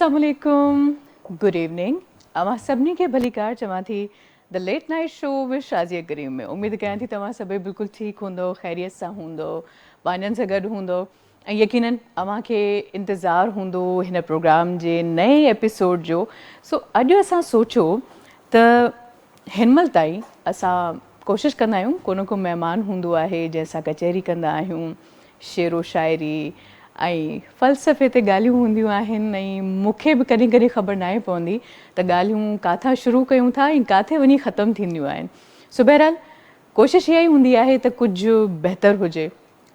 अस्सलाम वालेकुम, good evening. अवां सभिनी खे भली कार चवां थी the late night show with Shazia Karim में। उम्मीद कयां थी तव्हां सभई बिल्कुलु ठीकु हूंदो, ख़ैरियत सां हूंदो, पंहिंजनि सां गॾु हूंदो ऐं यकीनन अवां खे इंतज़ारु हूंदो हिन प्रोग्राम जे नए एपिसोड जो। सो अॼु असां सोचियो त हिन महिल ताईं असां कोशिशि कंदा आहियूं को न को महिमान हूंदो आहे जंहिंसां कचहरी कंदा आहियूं, शेरो शाइरी ऐं फ़लसफ़े ते ॻाल्हियूं हूंदियूं आहिनि ऐं मूंखे बि कॾहिं कॾहिं ख़बर नाहे पवंदी त ॻाल्हियूं काथां शुरू कयूं था ऐं काथे वञी ख़तमु थींदियूं आहिनि। सो बहरहाल कोशिशि इहा ई हूंदी आहे त कुझु बहितरु हुजे,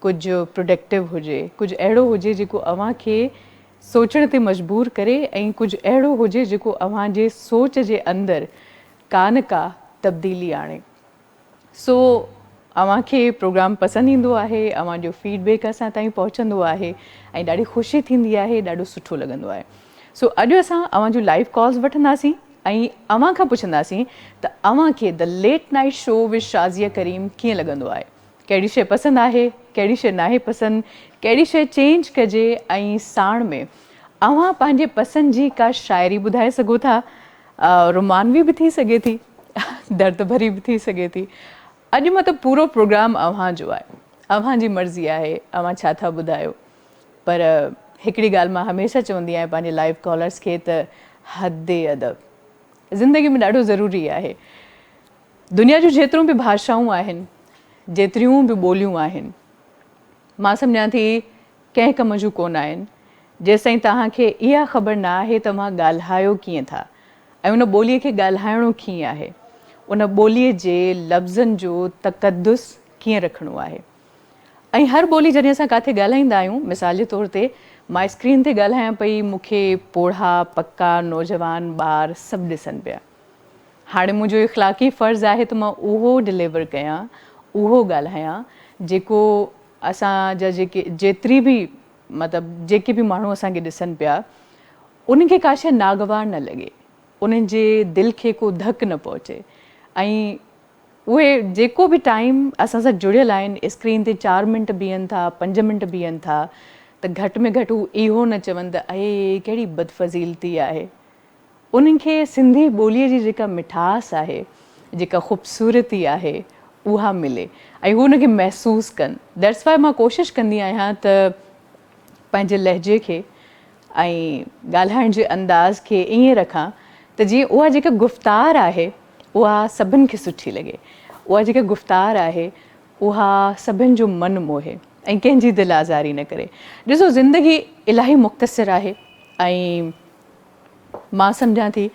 कुझु प्रोडक्टिव हुजे, कुझु अहिड़ो हुजे जेको अव्हां खे सोचण ते मजबूर करे ऐं कुझु अहिड़ो हुजे जेको अव्हां जे सोच जे अंदरि का न का तब्दीली आणे। सो अव्हां खे प्रोग्राम पसंदि ईंदो आहे, अव्हां जो फीडबैक असां ताईं पहुचंदो आहे ऐं ॾाढी ख़ुशी थींदी आहे, ॾाढो सुठो लॻंदो आहे। सो अॼु असां अव्हां जूं लाइव कॉल्स वठंदासीं ऐं अव्हां खां पुछंदासीं त अव्हां खे the late night show with Shazia Karim कीअं लॻंदो आहे, कहिड़ी शइ पसंदि आहे, कहिड़ी शइ नाहे पसंदि, कहिड़ी शइ चेंज कजे ऐं साण में अव्हां पंहिंजे पसंदि जी का शाइरी ॿुधाए सघो था। रोमानवी बि थी सघे थी, दर्द भरी बि थी सघे थी। अॼु मतलब पूरो प्रोग्राम अव्हां जो आहे, अव्हां जी मर्ज़ी आहे अव्हां छा था ॿुधायो। पर हिकिड़ी ॻाल्हि मां हमेशह चवंदी आहियां पंहिंजे लाइव कॉलर्स खे त हदे अदब ज़िंदगी में ॾाढो ज़रूरी आहे। दुनिया जूं जेतिरियूं बि भाषाऊं आहिनि, जेतिरियूं बि ॿोलियूं आहिनि, मां सम्झां थी कंहिं कम जूं कोन आहिनि जेसिताईं तव्हांखे इहा ख़बर न आहे तव्हां ॻाल्हायो कीअं था ऐं उन ॿोलीअ खे ॻाल्हाइणो कीअं आहे, उन ॿोलीअ जे लफ़्ज़नि जो तक़दुस कीअं रखिणो आहे। ऐं हर ॿोली जॾहिं असां काथे ॻाल्हाईंदा आहियूं, मिसाल जे तौर ते मां स्क्रीन ते ॻाल्हायां पई, मूंखे पोढ़ा पका नौजवान ॿार सभु ॾिसनि पिया। हाणे मुंहिंजो इख़्लाक़ी फ़र्ज़ु आहे त मां उहो डिलीवर कयां, उहो ॻाल्हायां जेको असांजा जेतिरी बि मतिलबु जेके बि माण्हू असांखे ॾिसनि पिया उन्हनि खे का शइ नागवार न लॻे, उन्हनि जे दिलि खे को धकु न पहुचे ऐं उहे जेको बि टाइम असां सां जुड़ियल आहिनि स्क्रीन ते 4 मिंट बीहनि था, 5 मिंट बीहनि था, त घटि में घटि हू इहो न चवनि त अहे कहिड़ी बदफ़ज़ीलती आहे। उन्हनि खे सिंधी ॿोलीअ जी जेका मिठास आहे, जेका ख़ूबसूरती आहे उहा मिले ऐं हू उनखे महसूसु कनि। दैट्स वाइ मां कोशिशि कंदी आहियां त पंहिंजे लहजे खे ऐं ॻाल्हाइण जे अंदाज़ खे ईअं रखां त जीअं उहा जेका गुफ़्तार आहे उहा सभिनि खे सुठी लॻे, उहा जेका गुफ़्तार आहे उहा सभिनि जो मन मोहे ऐं कंहिंजी दिलि आज़ारी न करे। ॾिसो ज़िंदगी इलाही मुख़्तसिर आहे ऐं मां सम्झां थी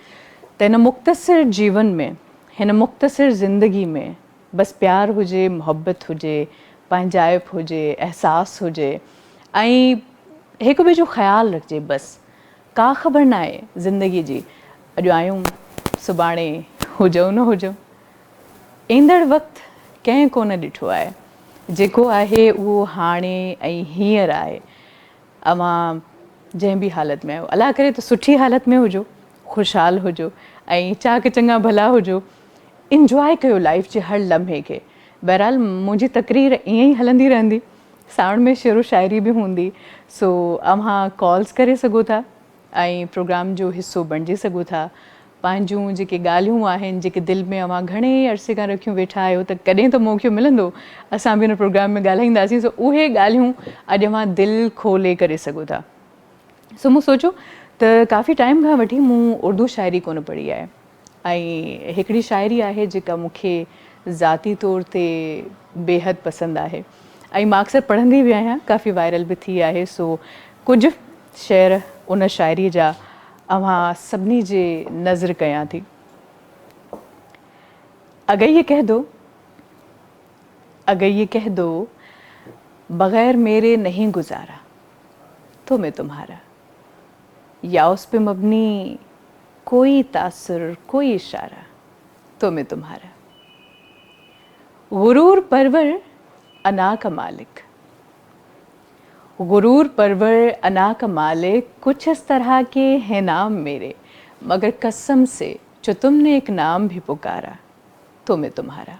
त हिन मुख़्तसिर जीवन में, हिन मुख़्तसिर ज़िंदगी में बसि प्यारु हुजे, मुहबत हुजे, पंहिंजाइप हुजे, एहसासु हुजे ऐं हिकु ॿिए जो ख़्यालु रखिजे। बसि का ख़बर न आहे ज़िंदगी जी, अॼु आयूं सुभाणे हुजऊं न हुजऊं, ईंदड़ वक़्तु कंहिं कोन ॾिठो आहे, जेको आहे उहो हाणे ऐं हींअर आहे। अव्हां जंहिं बि हालत में आहियो, अलाह करे त सुठी हालत में हुजो, ख़ुशहाल हुजो ऐं चाक चङा भला हुजो, इंजॉय कयो लाइफ जे हर लम्हे खे। बहरहाल मुंहिंजी तकरीर ईअं ई हलंदी रहंदी, साण में शेरो शाइरी बि हूंदी। सो अव्हां कॉल्स करे सघो था ऐं प्रोग्राम जो हिसो बणिजी सघो था। पंहिंजूं जेके ॻाल्हियूं आहिनि, जेके दिलि में अव्हां घणे अरसे खां रखियूं वेठा आहियो त कॾहिं त मौक़ो मिलंदो असां बि हिन प्रोग्राम में ॻाल्हाईंदासीं। सो उहे ॻाल्हियूं अॼु अव्हां दिलि खोले करे सघो था। सो मूं सोचियो त काफ़ी टाइम खां वठी मूं उर्दू शाइरी कोन पढ़ी आहे ऐं हिकिड़ी शाइरी आहे जेका मूंखे ज़ाती तौर ते बेहद पसंदि आहे ऐं मां अक्सर पढ़ंदी बि आहियां, काफ़ी वायरल बि थी आहे। सो कुझु शेर उन शाइरीअ जा अव्हां सभिनी जे नज़र कयां थी। अगर ये कह दो, अगर ये कह दो बग़ैर मेरे नहीं गुजारा तो मैं तुम्हारा, या उस पे मबनी कोई तासुर कोई इशारा तो मैं तुम्हारा। गुरूर परवर अना का मालिक, गुरूर परवर अना का मालिक, कुछ इस तरह के हैं नाम मेरे, मगर कसम से जो तुमने एक नाम भी पुकारा तो मैं तुम्हारा।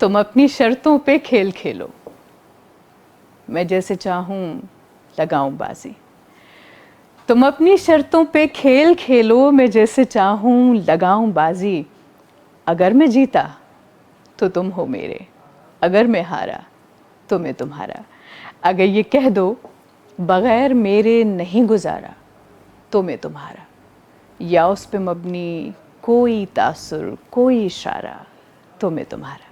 तुम अपनी शर्तों पे खेल खेलो, मैं जैसे चाहूँ लगाऊं बाजी। तुम अपनी शर्तों पे खेल खेलो, मैं जैसे चाहूं लगाऊं बाजी। अगर मैं जीता तो तुम हो मेरे, अगर मैं हारा तो मैं तुम्हारा। अगर ये कह दो बगैर मेरे नहीं गुजारा तो मैं तुम्हारा, या उस पे मबनी कोई तासुर कोई इशारा तो मैं तुम्हारा।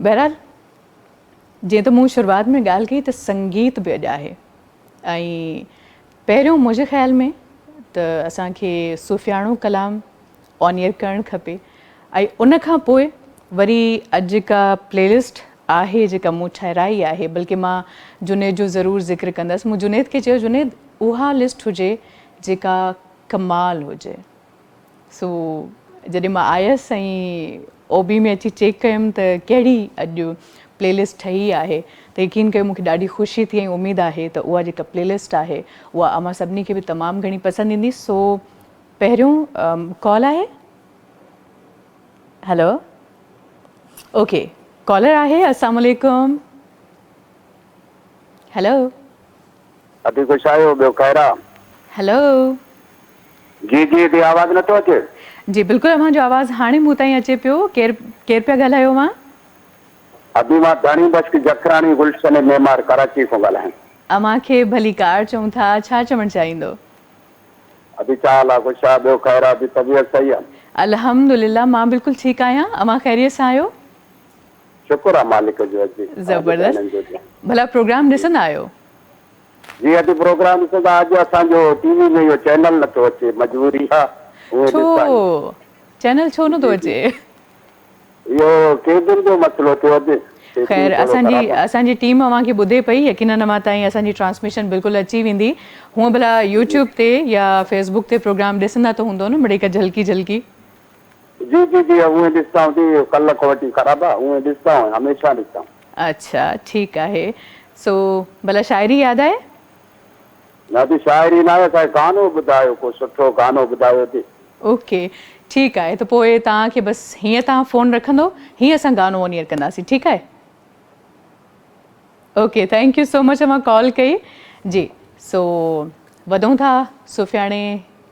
बहरहाल जीअं त मूं शुरूआत में ॻाल्हि कई त संगीत बि अॼु आहे। ऐं पहिरियों मुंहिंजे ख़्याल में त असांखे सुफ़ियाणो कलाम ऑन एयर करणु खपे, ऐं उन खां पोइ वरी अॼु का प्लेलिस्ट आहे जेका मूं ठाहिराई आहे। बल्कि मां जुनेद जो ज़रूरु ज़िक्र कंदसि। मूं जुनेद खे चयो जुनेद उहा लिस्ट हुजे जेका कमाल हुजे। सो जॾहिं मां आयसि ऐं ओबी में अची चेक कयमि त कहिड़ी अॼु प्लेलिस्ट ठही आहे त यकीन कयो मूंखे ॾाढी ख़ुशी थी ऐं उमेदु आहे त उहा जेका प्लेलिस्ट आहे उहा अमां सभिनी खे बि तमामु घणी पसंदि ईंदी। सो पहिरियों कॉल आहे। हेलो, ओके, कॉलर आहे। अस्सलाम वालेकुम। हेलो, अभी कुछ आयो ॿियो खैरा? हेलो, जी जी जी, आवाज़ नथो अचे? जी बिल्कुलु अव्हांजो आवाज़ु हाणे मूं ताईं अचे पियो। केरु पिया ॻाल्हायो? मां अभी मां धणी बख्श जखरानी गुलशन मेमार कराची खां ॻाल्हायां। अमांखे भली कार चऊं था, छा चवणु चाहींदो? अभी छा हाल आहे? कुछ आहे ॿियो खैरा? अभी तबियत सही आहे? अल्हम्दुलिल्लाह मां बिल्कुलु ठीकु आहियां। अमां ख़ैरियत सां आहियो? शुक्र आहे मालिक जो। अॼु ज़बरदस्त। भला प्रोग्राम ॾिसंदा आहियो? जी अॼु प्रोग्राम ॾिसंदा। अॼु असांजो टीवी में इहो चैनल नथो अचे, मजबूरी आहे। उहे छो ॾिसंदा चैनल छो नथो अचे? इहो केबिन जो मसइलो थियो अॼु। ख़ैर असांजी टीम अव्हांखे ॿुधे पई। यकीनन अमां ताईं असांजी ट्रांसमिशन बिल्कुलु अची वेंदी। हूअं भला यूट्यूब ते या फेसबुक ते प्रोग्राम ॾिसंदा त हूंदो न मिड़ई का झलकी झलकी? जी जी जी उहे ॾिसंदा थी। कल्ह खां वठी ख़राबु आहे। उहे ॾिसंदा हमेशह ॾिसंदा। अच्छा ठीकु आहे। सो भला शाइरी यादि आहे? न बि शाइरी न आहे, काई गानो ॿुधायो, को सुठो गानो ॿुधायो थी। ओके ठीकु आहे। त पोइ तव्हांखे बसि हीअं तव्हां फ़ोन रखंदो, हीअं असां गानो ऑन एयर कंदासीं। ठीकु आहे? Okay thank you so much मां कॉल कई। जी सो वधूं था सुफ़ियाणे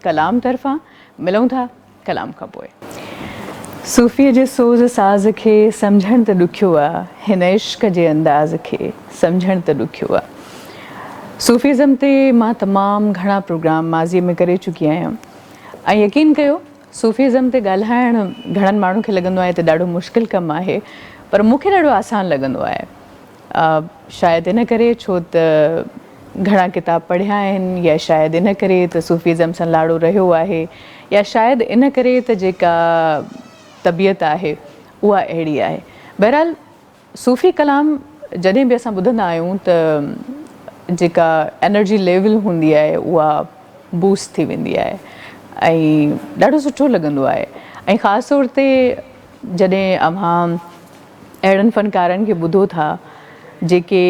कलाम तरफ़ां, मिलूं था कलाम खां पोइ। सूफ़ीअ जे सोज़ साज़ खे सम्झणु त ॾुखियो आहे, हिन इश्क जे अंदाज़ खे सम्झणु त ॾुखियो आहे। सूफ़ीज़म ते मां तमामु घणा प्रोग्राम माज़ीअ में करे चुकी आहियां ऐं यकीन कयो सूफ़ीज़म ते ॻाल्हाइणु घणनि माण्हुनि खे लॻंदो आहे त ॾाढो मुश्किल कमु आहे, पर मूंखे ॾाढो आसानु लॻंदो आहे। शायदि इन करे छो त घणा किताब पढ़िया आहिनि, या शायदि इन करे त सूफ़ीज़म सां लाड़ो रहियो आहे, या शायदि इन करे त जेका तबियत आहे उहा अहिड़ी आहे। बहरहाल सूफ़ी कलाम जॾहिं बि असां ॿुधंदा आहियूं त जेका एनर्जी लेवल हूंदी आहे उहा बूस्ट थी वेंदी आहे ऐं ॾाढो सुठो लॻंदो आहे। ऐं ख़ासि तौर ते जॾहिं अव्हां अहिड़नि फ़नकारनि खे ॿुधो था जेके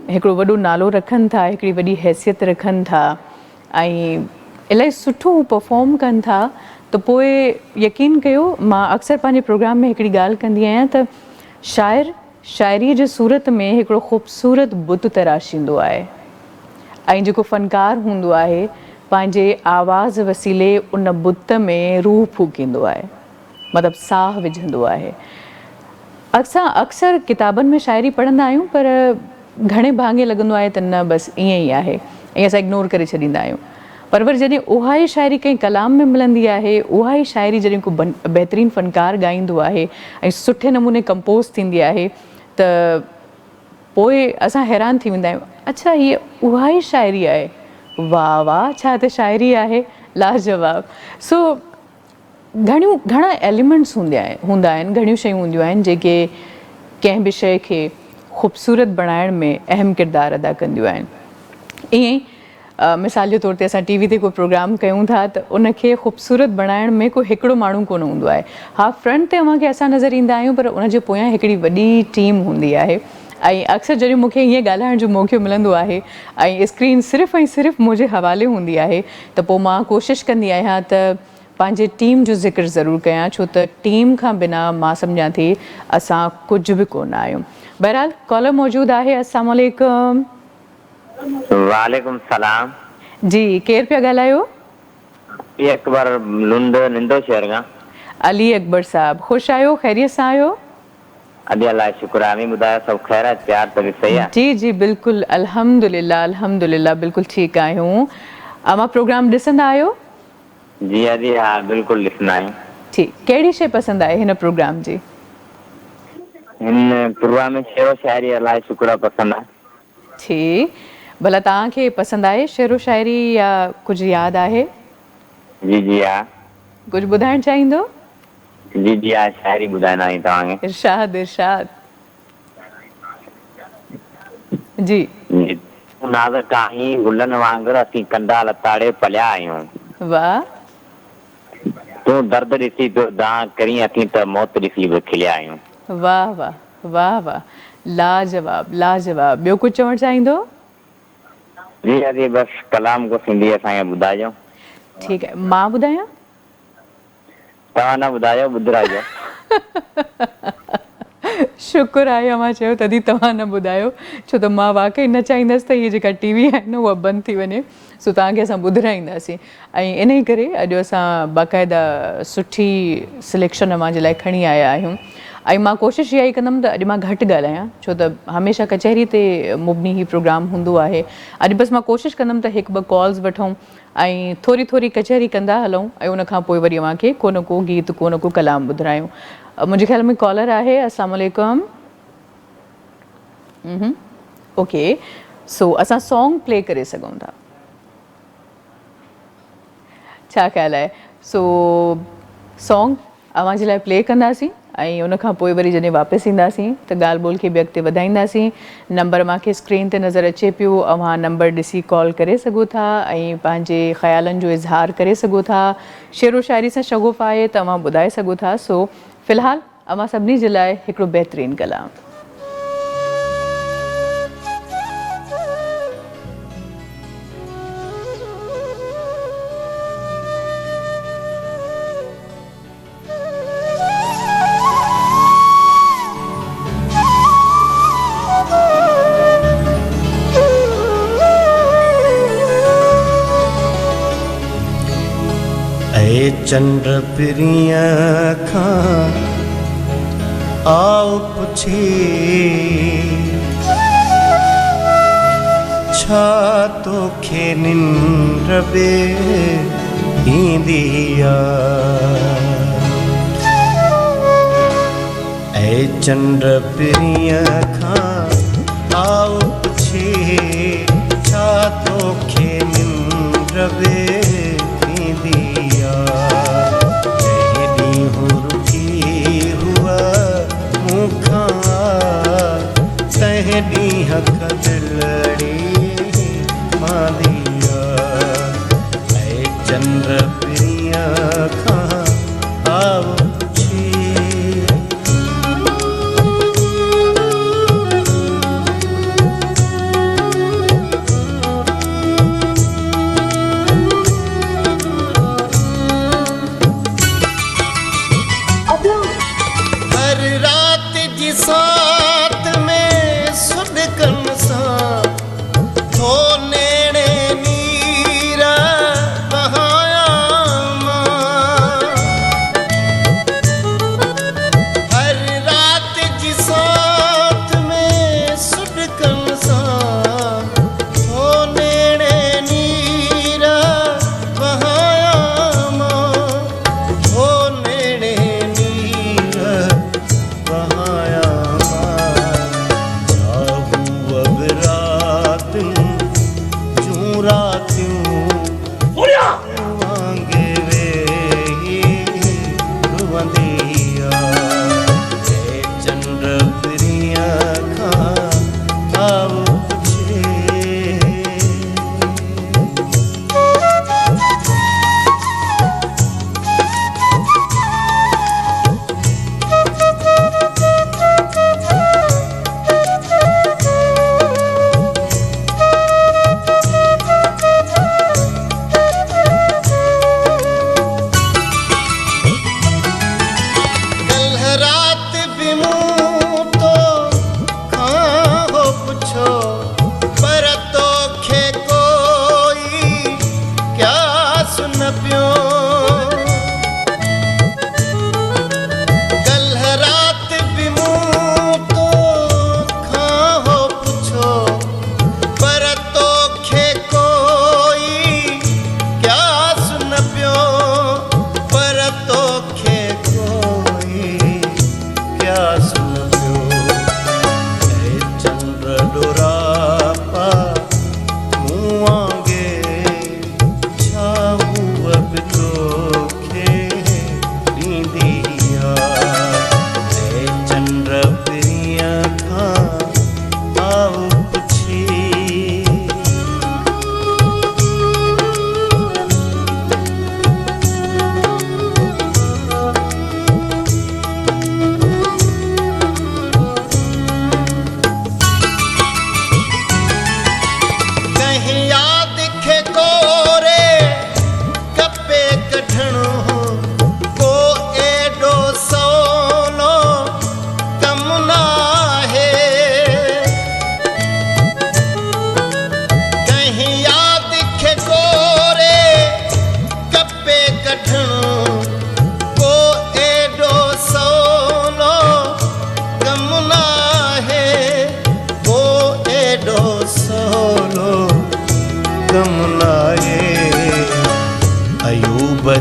हिकिड़ो वॾो नालो रखनि था, हिकिड़ी वॾी हैसियत रखनि था ऐं इलाही सुठो परफॉर्म कनि था, त पोइ यकीन कयो मां अक्सर पंहिंजे प्रोग्राम में हिकिड़ी ॻाल्हि कंदी आहियां त शाइर शाइरीअ जे सूरत में हिकिड़ो ख़ूबसूरत बुत तराशींदो आहे ऐं जेको फ़नकार हूंदो आहे पंहिंजे आवाज़ वसीले उन बुत में रूह फूकींदो आहे, मतिलबु साह विझंदो आहे। अक्सर किताबनि में शाइरी पढ़ंदा आहियूं पर घणे भाङे लॻंदो आहे त न बसि ईअं ई आहे ऐं असां इग्नोर करे छॾींदा आहियूं। पर वरी जॾहिं उहा ई शाइरी कंहिं कलाम में मिलंदी आहे, उहा ई शाइरी जॾहिं को बहितरीनु फ़नकार ॻाईंदो आहे ऐं सुठे नमूने कंपोज़ थींदी आहे त पोइ असां हैरान थी वेंदा आहियूं, अच्छा हीअ उहा ई शाइरी आहे, वाह वाह छा त शाइरी आहे, लाजवाब। सो घणा एलिमेंट्स हूंदा आहिनि, घणियूं शयूं हूंदियूं आहिनि जेके कंहिं बि शइ खे ख़ूबसूरत बणाइण में अहम किरदारु अदा कंदियूं आहिनि। ईअं ई मिसाल जे तौर ते असां टीवी ते को प्रोग्राम कयूं था त उनखे ख़ूबसूरत बणाइण में को हिकिड़ो माण्हू कोन हूंदो आहे। हा फ्रंट ते अव्हांखे असां नज़र ईंदा आहियूं पर उनजे पोयां हिकिड़ी वॾी टीम हूंदी आहे ऐं अक्सर जॾहिं मूंखे हीअं ॻाल्हाइण जो मौक़ो मिलंदो आहे ऐं स्क्रीन सिर्फ़ु ऐं सिर्फ़ु मुंहिंजे हवाले हूंदी आहे त पोइ मां कोशिशि कंदी आहियां त पंहिंजे टीम जो ज़िक्र ज़रूरु कयां, छो त टीम खां बिना मां सम्झां थी असां कुझु बि कोन आहियूं। बहरहाल कॉलर मौजूदु आहे। अस्सलाम वालेकुम। वालेकुम सलाम। जी केरु पिया ॻाल्हायो? ये अकबर लुंड निंदो शहर का अली अकबर साहब, ख़ुशि आहियो, ख़ैरियत सां आहियो? अॼु अलाए शुक्र आहे। आमीं ॿुधायो सभु ख़ैर आहे, प्यार तबीअत सही आहे? जी जी बिल्कुलु अल्हम्दुलिल्लाह अल्हम्दुलिल्लाह बिल्कुलु ठीकु आहियूं। अमां प्रोग्राम ॾिसंदा आहियो? जी अॼु हा बिल्कुलु ॾिसंदा आहियूं। ठीकु, कहिड़ी शइ पसंदि आहे हिन प्रोग्राम जी? हिन प्रोग्राम में शेरो शाइरी अलाए शुक्र आहे पसंदि आहे। ठीकु, भला तव्हांखे पसंदि आहे शेरो शाइरी या कुझु यादि आहे? जी जी हा। कुझु ॿुधाइणु चाहींदो? जी जी हा, शाइरी ॿुधाईंदा आहियूं तव्हांखे। इरशाद इरशाद। जी जी नाज़ आहीं गुलनि वांगुरु असीं कंडा लताड़े पलिया आहियूं। वाह तूं दर्द ॾिसी पियो दां करी अथी त मौत ॾिसी बि खिलिया आहियूं। वाह वाह वाह वाह, लाजवाब लाजवाब। ॿियो कुझु चवणु चाहींदो? जी अॼु बसि कलाम को सिंधी असांखे ॿुधाइजो। ठीकु आहे, मां ॿुधायां? तव्हां न ॿुधायो, ॿुधाइजो। शुक्र आहे मां चयो तॾहिं तव्हां न ॿुधायो, छो त मां वाक़ई न चाहींदसि त हीअ जेका टीवी आहे न उहा बंदि थी वञे, सो तव्हांखे असां ॿुधाईंदासीं। ऐं इन ई करे अॼु असां बाक़ाइदा सुठी सिलेक्शन अव्हां जे लाइ खणी आया आहियूं। ऐं मां कोशिशि इहा ई कंदमि त अॼु मां घटि ॻाल्हायां, छो त हमेशह कचहरी ते मुबनी ही प्रोग्राम हूंदो आहे। अॼु बसि मां कोशिशि कंदमि त हिकु ॿ कॉल्स वठूं ऐं थोरी थोरी कचहरी कंदा हलूं ऐं उनखां पोइ वरी अव्हांखे को न को गीत को न को कलाम ॿुधायूं। मुंहिंजे ख़्याल में कॉलर आहे। अस्सलाम वालेकुम। ओके, सो असां सॉन्ग प्ले करे सघूं था, छा ख़्याल आहे? सो सॉन्ग अव्हां जे लाइ प्ले कंदासीं ऐं उनखां पोइ वरी जॾहिं वापसि ईंदासीं त ॻाल्हि ॿोल खे बि अॻिते वधाईंदासीं। नंबर मूंखे स्क्रीन ते नज़र अचे पियो, अव्हां नंबर ॾिसी कॉल करे सघो था ऐं पंहिंजे ख़्यालनि जो इज़हार करे सघो था। शेरो शाइरी सां शगुफ़ आहे त अव्हां ॿुधाए सघो था। सो फ़िलहालु अव्हां सभिनी जे लाइ हिकिड़ो बहितरीनु कलाम। चंद्र पिरिया खां आओ पुछे छा तोखे निंड बे ईंदी ऐ चंद्र पिरिया खां आओ पुछे छा तोखे निंड बे ईंदी हक दिलड़ी मालिया ऐ चंद्र पिरिया खां आओ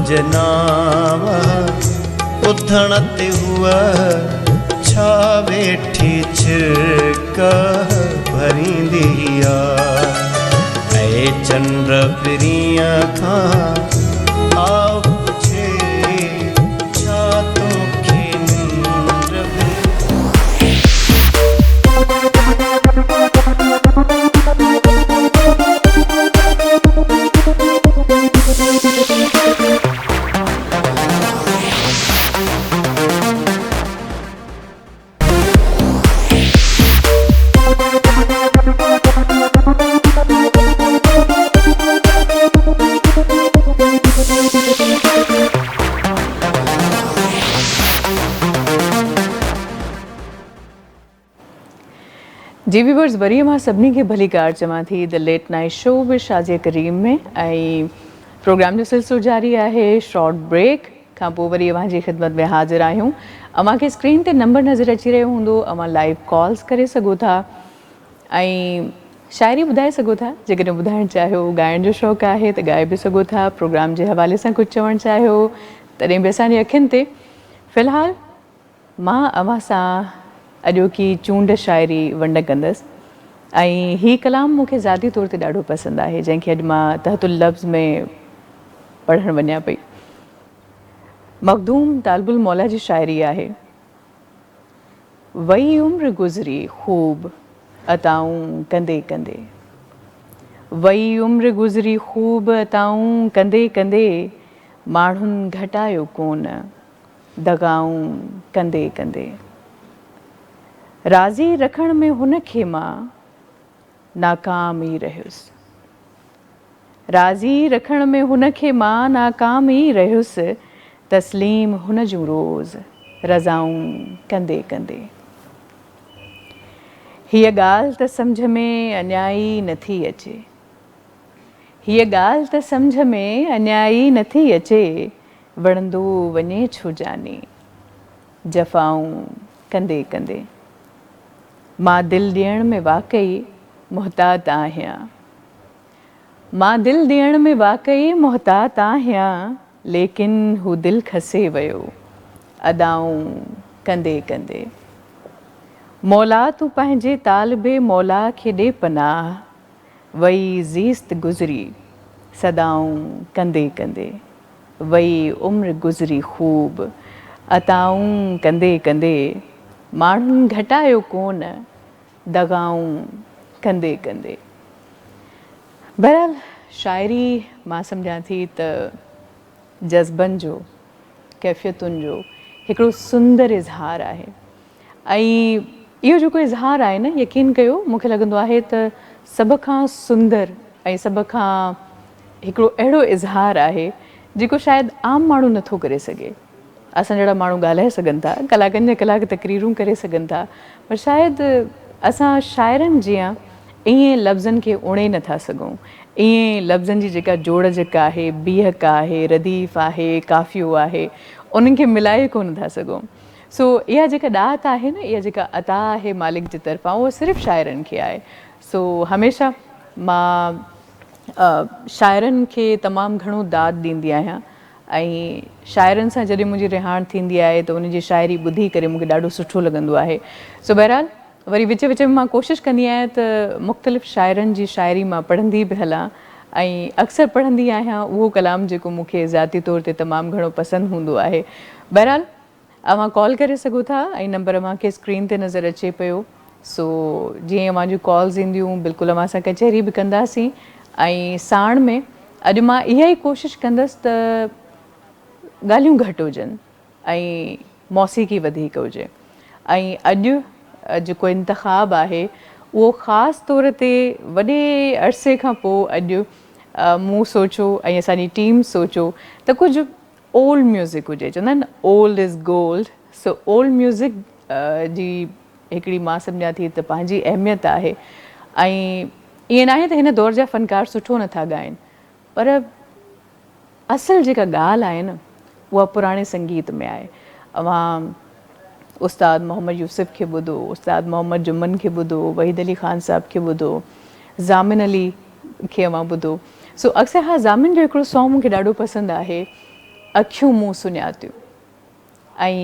भजनाव ॿुधण ते हुआ छा वेठी छिरक भरींदी आहे। ऐं चंड पिरीअ खां आउ पुछे छा तोखे निंड जी व्यूअर्स, वरी मां सभिनी खे भली कार चवां थी the late night show with Shazia Karim में। ऐं प्रोग्राम जो सिलसिलो जारी आहे। शॉर्ट ब्रेक खां पोइ वरी अव्हां जी ख़िदमत में हाज़िर आहियूं। अव्हां खे स्क्रीन ते नंबर नज़र अची रहियो हूंदो, अव्हां लाइव कॉल्स करे सघो था ऐं शाइरी ॿुधाए सघो था। जेकॾहिं ॿुधाइणु चाहियो, ॻाइण जो शौक़ु आहे त ॻाए बि सघो था। प्रोग्राम जे हवाले सां कुझु चवणु चाहियो तॾहिं बि असांजी अखियुनि ते। फ़िलहालु मां अव्हां सां अॼोकी चूंड शाइरी वंड कंदसि ऐं हीउ कलाम मूंखे ज़ाती तौर ते ॾाढो पसंदि आहे, जंहिंखे अॼु मां तहतुल लफ़्ज़ में पढ़णु वञा पई। मखदूम तालबुल मौला जी शाइरी आहे। वई उम्र गुज़री ख़ूब अताऊं कंदे कंदे, वई उम्र गुज़री ख़ूब अताऊं कंदे कंदे, माण्हुनि घटायो कोन दगाऊं कंदे कंदे। राज़ी रखण में हुन खे मां नाकाम ई रहियुसि, राज़ी रखण में हुन खे मां नाकाम ई रहियुसि, तस्लीम हुन जूं रोज़ रज़ाऊं कंदे कंदे। हीअ ॻाल्हि त सम्झ में अञा ई नथी अचे, हीअ ॻाल्हि त सम्झ में अञा ई नथी अचे, वणंदो वञे छो जानी जफ़ाऊं कंदे कंदे। मां दिलि ॾियण में वाक़ई मुहतात आहियां, मां दिलि ॾियण में वाक़ई मुहतात आहियां, लेकिन हू दिलि खसे वियो अदाऊं कंदे कंदे। मौला तूं पंहिंजे तालिबे मौला खे ॾे पनाह, वई ज़ीस्त गुज़री सदाऊं कंदे कंदे, वई उम्र गुज़री ख़ूब अताऊं कंदे कंदे, माण्हुनि घटायो कोन दगाऊं कंदे कंदे। बहरहाल शाइरी मां सम्झां थी त जज़्बनि जो, कैफ़ियतुनि जो हिकिड़ो सुंदर इज़हार आहे। ऐं इहो जेको इज़हार आहे न, यकीन कयो मूंखे लॻंदो आहे त सभ खां सुंदर ऐं सभ खां हिकिड़ो अहिड़ो इज़हार आहे जेको शायदि आम माण्हू नथो करे सघे। असां जहिड़ा माण्हू ॻाल्हाए सघनि था, कलाकनि जा कलाक तक़रीरूं करे सघनि था, पर शायदि असां शाइरनि जीअं ईअं लफ़्ज़नि खे उणे नथा सघूं। ईअं लफ़्ज़नि जी जेका जोड़ जेका आहे, बीहक आहे, रदीफ़ आहे, काफ़ियो आहे, उन्हनि खे मिलाए कोन नथा सघूं। सो इहा जेका ॾात आहे न, इहा जेका अता आहे मालिक जे तरफ़ां, उहा सिर्फ़ु शाइरनि खे आहे। सो हमेशह मां शाइरनि खे तमामु घणो दाद ॾींदी आहियां ऐं शाइरनि सां जॾहिं मुंहिंजी रिहाण थींदी आहे त उन जी शाइरी ॿुधी करे मूंखे ॾाढो सुठो लॻंदो आहे। सो बहरहाल वरी विच विच में मां कोशिशि कंदी आहियां त मुख़्तलिफ़ शाइरनि जी शाइरी मां पढ़ंदी बि हलां ऐं अक्सर पढ़ंदी आहियां उहो कलाम जेको मूंखे ज़ाती तौर ते तमामु घणो पसंदि हूंदो आहे। बहरहाल अव्हां कॉल करे सघो था ऐं नंबर अव्हांखे स्क्रीन ते नज़र अचे पियो। सो जीअं अव्हां जूं कॉल्स ईंदियूं बिल्कुलु अव्हां सां कचहरी बि कंदासीं ऐं साण में अॼु मां इहा ई कोशिशि कंदसि त ॻाल्हियूं घटि हुजनि ऐं मौसीक़ी वधीक हुजे। ऐं अॼु जेको इंतिख़ाबु आहे उहो ख़ासि तौर ते वॾे अरसे खां पोइ अॼु मूं सोचियो ऐं असांजी टीम सोचियो त कुझु ओल्ड म्यूज़िक हुजे। चवंदा आहिनि old is gold. So old music जी हिकिड़ी मां सम्झां थी त पंहिंजी अहमियत आहे ऐं ईअं न आहे त हिन दौर जा फ़नकार सुठो नथा ॻाइनि, पर असुलु जेका ॻाल्हि आहे न उहा पुराणे संगीत में आहे। अव्हां उस्ताद मोहम्मद यूसुफ खे ॿुधो, उस्ताद मोहम्मद जुमन खे ॿुधो, वहीद अली ख़ान साहब खे ॿुधो, ज़ामिन अली खे अव्हां ॿुधो। सो अक्सर हा ज़ामिन जो हिकिड़ो सॉन्ग मूंखे ॾाढो पसंदि आहे, अखियूं मूं सुञातियूं। ऐं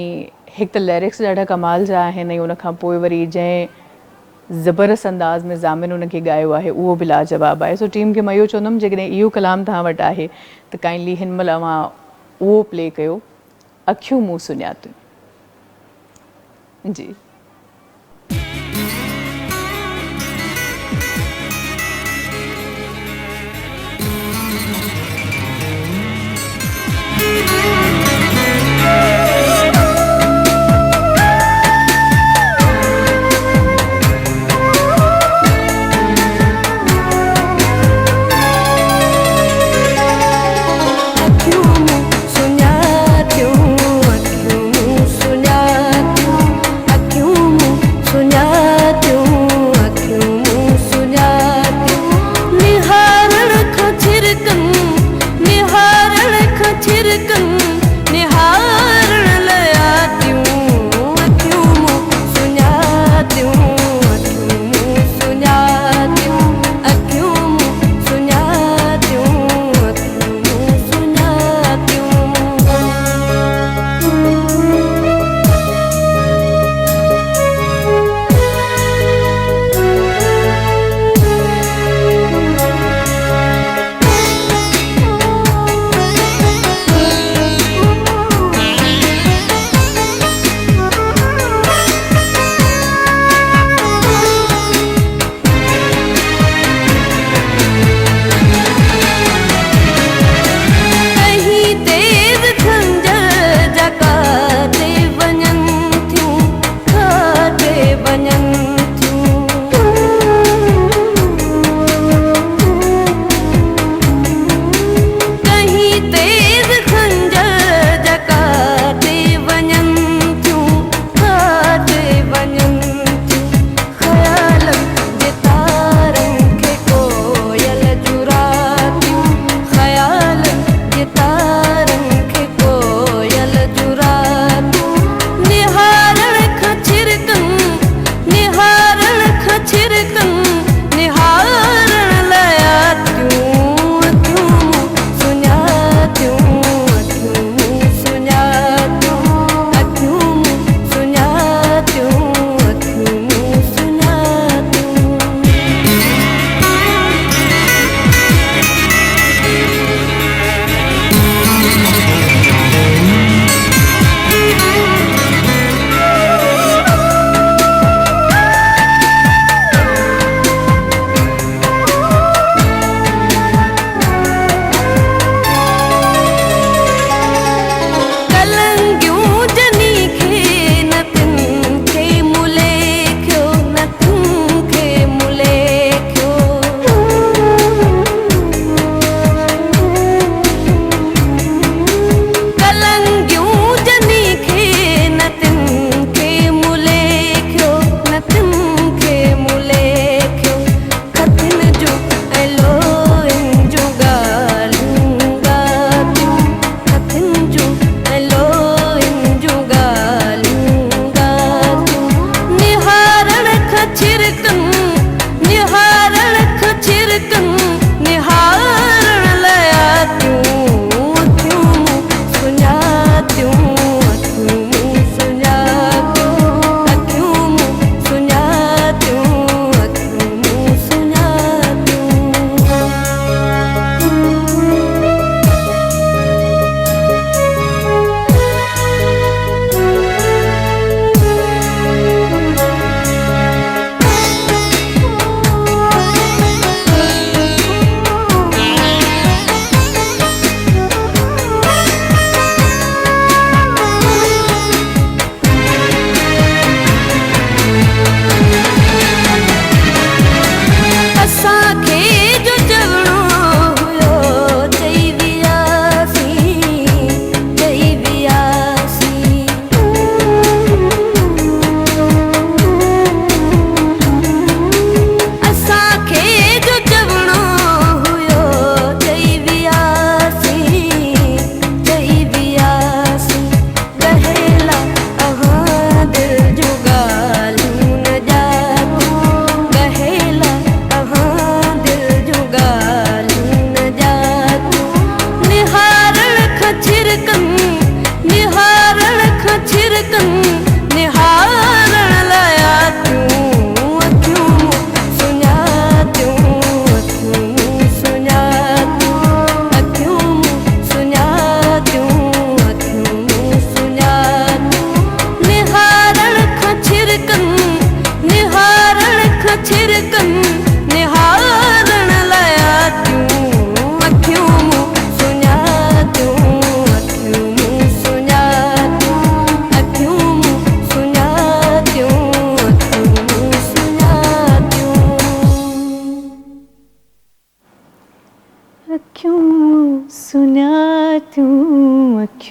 हिकु त लिरिक्स ॾाढा कमाल जा आहिनि, ऐं उनखां पोइ वरी जंहिं ज़बरदस्त अंदाज़ में ज़ामिन उनखे ॻायो आहे उहो बि लाजवाब आहे। सो टीम खे मां इहो चवंदमि जेकॾहिं इहो कलाम तव्हां वटि आहे त काइंडली हिन महिल अव्हां उहो प्ले कयो, अखियूं मूं सुञातियूं। जी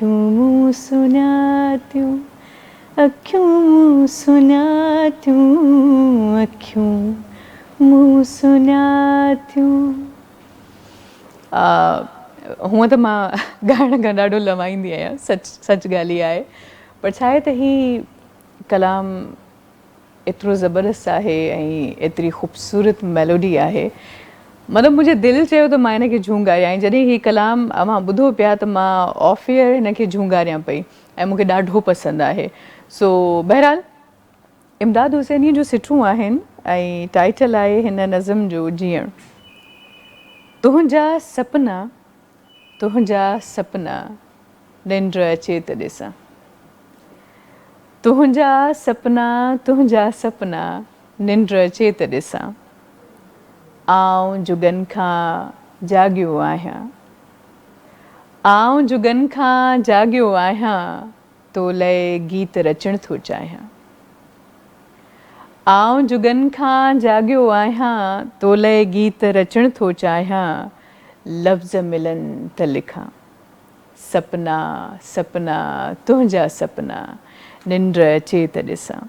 अखियूं मूं सुञातियूं, अखियूं मूं सुञातियूं, अखियूं मूं सुञातियूं। हूअं त मां ॻाइण खां ॾाढो लवाईंदी आहियां, सच ॻाल्हि ई आहे, पर छा आहे त ही कलाम एतिरो ज़बरदस्त आहे ऐं एतिरी ख़ूबसूरत मेलोडी आहे। मतिलबु मुंहिंजे दिलि चयो त मां हिन खे झूंगारियां, ऐं जॾहिं हीउ कलाम अव्हां ॿुधो पिया त मां ऑफ एयर हिन खे झूंगारियां पई ऐं मूंखे ॾाढो पसंदि आहे। सो बहरहाल इमदाद हुसैनी जो सिटूं आहिनि ऐं टाइटल आहे हिन नज़म जो जीअं। तुंहिंजा सपना, तुंहिंजा सपना निंड अचे त ॾिसां, तुंहिंजा सपना, तुंहिंजा सपना निंड अचे त ॾिसां, आउं जुगनि खां जाॻियो आहियां, आउं जुगनि खां जाॻियो आहियां, तो लाइ गीत रचण थो चाहियां, आउं जुगनि खां जाॻियो आहियां, तो लाइ गीत रचण थो चाहियां, लफ़्ज़ मिलनि त लिखां, सपना सपना तुंहिंजा सपना निंड अचे त ॾिसां,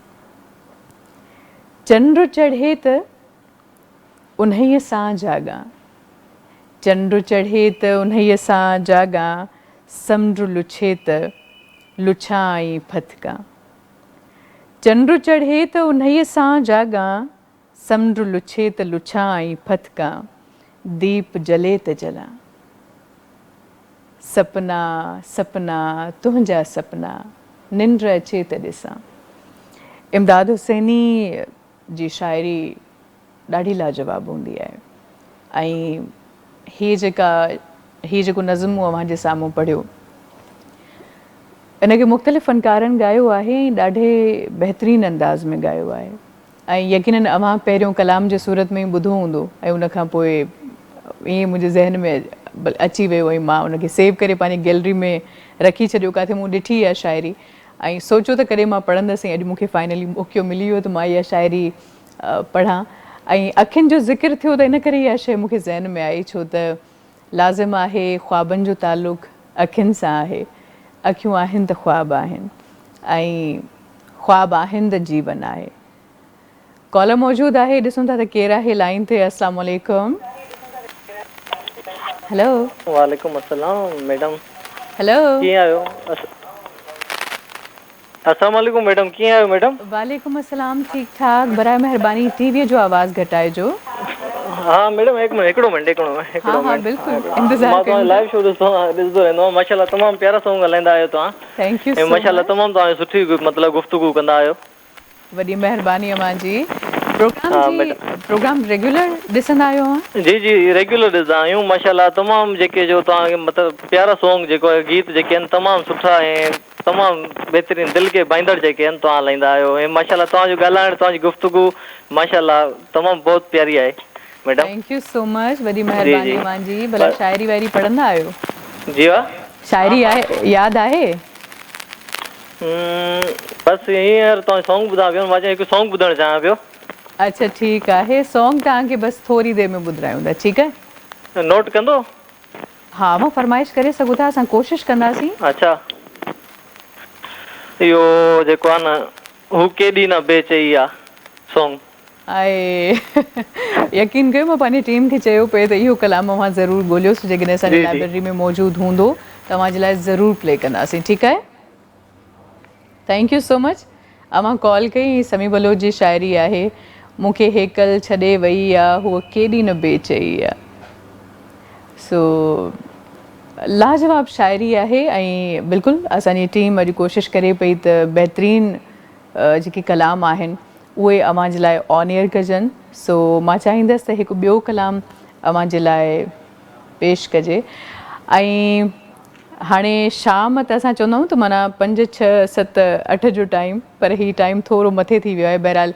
चंड चढ़े त उन्हीअ सां जाॻां, चंड चढ़े त उन्हीअ सां जाॻां, समुंड लुछे त लुछां ऐं फथकां, चंड चढ़े त उन्हीअ सां जाॻां, समुंड लुछे त लुछां ऐं फथकां, दीप जले त जलां, सपना सपना तुंहिंजा सपना निंड अचे त ॾिसां। इमदाद हुसैनी जी शाइरी ॾाढी लाजवाब हूंदी आहे ऐं हीअ जेको नज़म अव्हां जे साम्हूं पढ़ियो, इन खे मुख़्तलिफ़ फ़नकारनि ॻायो आहे ऐं ॾाढे बहितरीन अंदाज़ में ॻायो आहे ऐं यकीनन अव्हां पहिरियों कलाम जे सूरत में ई ॿुधो हूंदो ऐं उन खां पोइ ईअं मुंहिंजे ज़हन में अची वियो ऐं मां उनखे सेव करे पंहिंजी गैलरी में रखी छॾियो, किथे मूं ॾिठी आहे शाइरी ऐं सोचियो त कॾहिं मां पढ़ंदसि, ऐं अॼु मूंखे फाइनली मौक़ो मिली वियो त मां इहा शाइरी पढ़ां। ऐं अखियुनि जो ज़िक्र थियो त इन करे इहा शइ मूंखे ज़हन में आई, छो त लाज़िम आहे ख़्वाबनि जो तालुक़ अखियुनि सां आहे, अखियूं आहिनि त ख़्वाब आहिनि ऐं ख़्वाब आहिनि त जीवन आहे। कॉलर मौजूदु आहे, ॾिसूं था त केरु आहे लाइन ते। अस्सलाम वालेकुम। हेलो। वालेकुम अस्सलाम मैडम। हेलो। कीअं आहियो? अस्सलाम वालेकुम मैडम, कीअं आहियो मैडम? वालेकुम अस्सलाम, ठीक ठाक। बराए महिरबानी टीवीअ जो आवाज़ घटाइजो। हाँ मैडम हिकिड़ो मिनट हाँ बिल्कुलु इंतज़ारु मां तव्हां लाइव शो ॾिसंदो रहंदो आहियां। माशाल्लाह तमामु प्यारा सॉन्ग ॻाल्हाईंदा आहियो तव्हां। थैंक यू ऐं सो माशाल्लाह मच। तमामु तव्हां सुठी मतिलबु गुफ़्तगू कंदा आहियो। वॾी महिरबानी अम्मा जी। प्रोग्राम रेगुलर ॾिसंदा आहियो? जी जी रेगुलर ॾिसंदा आहियूं। माशाल्लाह तमामु जेके जो तव्हांखे मतिलबु प्यारा सॉन्ग जेको आहे गीत जेके आहिनि तमामु सुठा ऐं तमामु बहितरीनु दिलि खे भाईंदड़ जेके आहिनि तव्हां हलाईंदा आहियो। ऐं माशाल्लाह तव्हांजो ॻाल्हाइण तव्हांजी गुफ़्तगू माशाल्लाह तमामु बहुत प्यारी आहे madam. Thank you so much, वॾी महिरबानी अम्मा जी। भला शाइरी वाइरी पढ़ंदा आहियो? जी वाह, शाइरी आहे यादि आहे? बसि हींअर तव्हां सॉन्ग ॿुधां पियो, मां हिकु सॉन्ग ॿुधणु चाहियां पियो। अच्छा ठीकु आहे, सॉन्ग तव्हांखे बसि थोरी देरि में ॿुधायूं था, ठीकु आहे? नोट कंदो? हा, मां फरमाइश करे सघूं था, असां कोशिशि कंदासीं। अच्छा, इहो जेको आहे न हू केॾी न बेचई आहे सॉन्ग। यकीन कयो, मां पंहिंजी टीम खे चयो पिए त इहो कलाम मां ज़रूरु ॻोल्हियोसि, जेकॾहिं असांजी लाइब्रेरी में मौजूदु हूंदो तव्हांजे लाइ ज़रूरु प्ले कंदासीं, ठीकु आहे? Thank you so much. अमां कॉल कई। समी बलोच जी शाइरी आहे, मूंखे हेकल छॾे वई आहे हूअ केॾी न बेचई आहे। सो लाजवाब शाइरी आहे ऐं बिल्कुलु असांजी टीम अॼु कोशिशि करे पई त बहितरीन जेके कलाम आहिनि उहे अव्हां जे लाइ ऑन एयर कजनि। सो मां चाहींदसि त हिकु ॿियो कलाम अव्हां जे लाइ पेश कजे। ऐं हाणे शाम त असां चवंदा आहियूं त माना 5, 6, 7, 8 जो टाइम, पर हीउ टाइम थोरो मथे थी वियो आहे। बहरहाल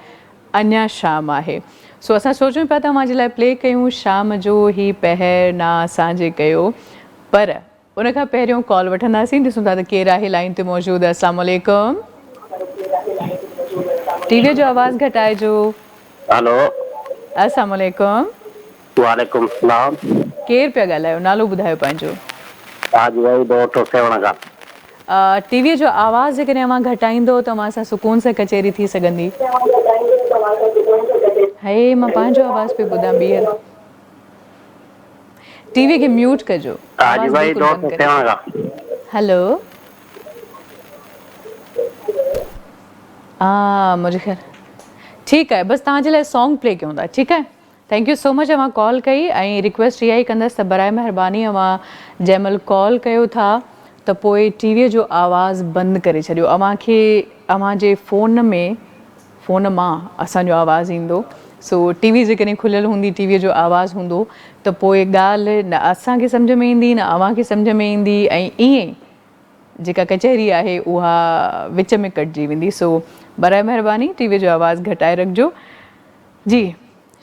अञा शाम आहे। सो असां सोचूं पिया त तव्हां जे लाइ प्ले कयूं शाम जो ही पहर ना असांजे कयो, पर उन खां पहिरियों कॉल वठंदासीं। ॾिसूं था त केरु आहे लाइन ते मौजूदु। अस्सलाम वालेकुम। टीवीअ जो आवाज़ घटाइजो। हेलो। अस्सलाम वालेकुम। वालेकुम सलाम। केरु पिया ॻाल्हायो? नालो ॿुधायो पंहिंजो। आज वही दो तो सेवण का। टीवीअ जो आवाज़ जेकॾहिं अवां घटाईंदो त अवां सां सुकून सां कचेरी थी सघंदी। हे मां पंहिंजो आवाज़ पे ॿुधां ॿीहर। टीवी खे म्यूट कजो। हाजी भाई दोस्त सेवागा हेलो मुझे ख़ैर ठीकु आहे, बसि तव्हांजे लाइ सॉन्ग प्ले कयूं था, ठीकु आहे। Thank you so much. अवां कॉल कई ऐं रिक्वेस्ट इहा ई कंदसि त बराए महिरबानी अवां जंहिं महिल कॉल कयो था त पोइ टीवीअ जो आवाज़ु बंदि करे छॾियो। अव्हांखे अव्हांजे फ़ोन मां असांजो आवाज़ु ईंदो। सो टीवी जेकॾहिं खुलियल हूंदी, टीवीअ जो आवाज़ु हूंदो त पोइ ॻाल्हि न असांखे सम्झ में ईंदी न अव्हांखे सम्झ में ईंदी ऐं ईअं जेका कचहरी आहे उहा विच में कटिजी वेंदी। सो बराए महिरबानी टीवीअ जो आवाज़ु घटाए रखिजो। जी,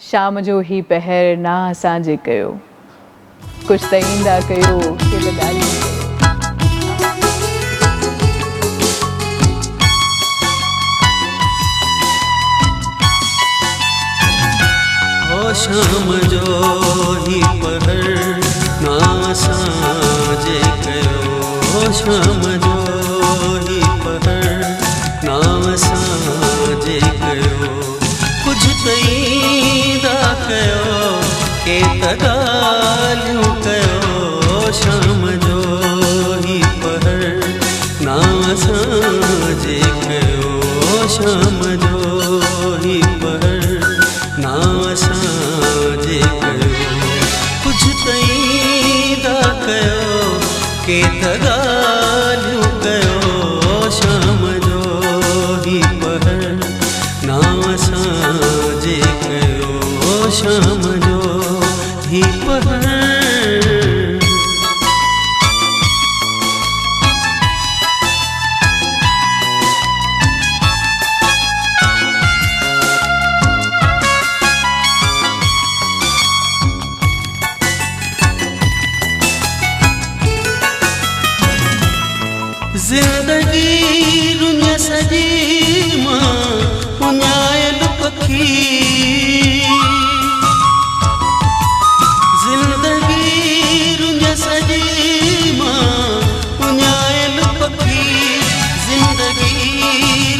शाम जो ही पहर ना असांजे कयो, कुझु त ईंदा कयो खिलदारी शाम जो ही पहर ना असांजे कयो, शाम जो ही पहर ना असांजे कयो, कुझु त ईंदा कयो के त ॻाल्हियूं कयो। शाम जो ही पहर ना असांजे कयो, शाम जो ही पहर ना असांजे कयो, कुझु त ईंदा कयो के त ॻाल्हियूं कयो। शाम जो ही पहर ना असांजे कयो, शाम जो ही पहर। ज़िंदगी रुञ सॼी मां पुञायल पखी, ज़िंदगी रुञ सॼी मां पुञायल पखी, ज़िंदगी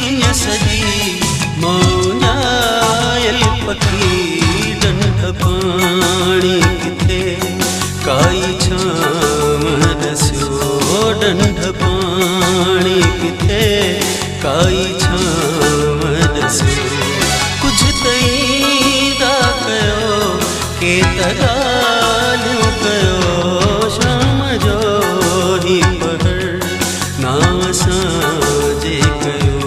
रुञ सॼी मां पुञायल पखी। ॾंढ पाणी किथे काई छांव ॾसियो, ॾंढ पाणी किथे काई छांव ॾसियो, कुझु त ईंदा कयो के त ॻाल्हियूं कयो। शाम जो ही पहर ना असांजे कयो,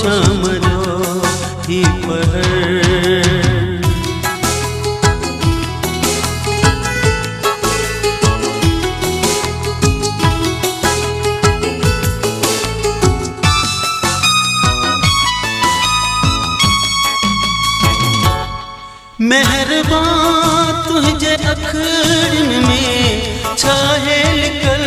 शाम जो ही पहर। मेहरबान तुझे अखड़न में छाहे लिखल,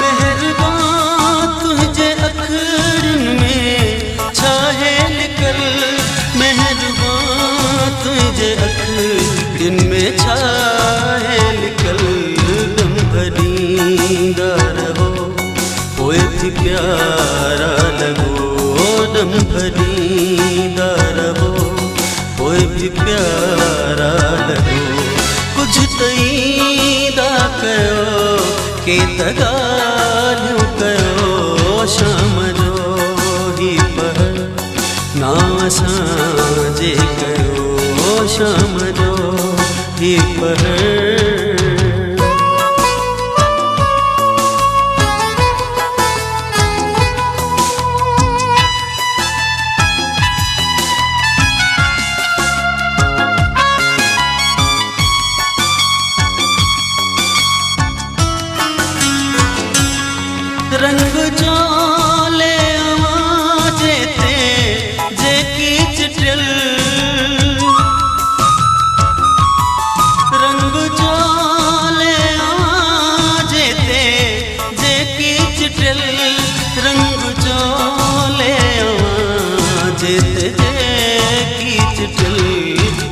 मेहरबान तुझे अखड़न में छाहे लिखल, मेहरबान तुझे अखड़न में छाहे लिखल। दम भरींदा रहो पोइ भी प्यारा लॻो, दम भरींदा रहो पोइ भी प्यारा लॻो, कुझु त ईंदा कयो के त ॻाल्हियूं कयो। शाम जो ही पहर ना असांजे कयो, शाम जो ही पहर। रंग चोले आवाज़े ते जेकी चिटियल, रंग चोले आवाज़े ते जेकी चिटियल, रंग चोले आवाज़े ते जेकी चिटियल।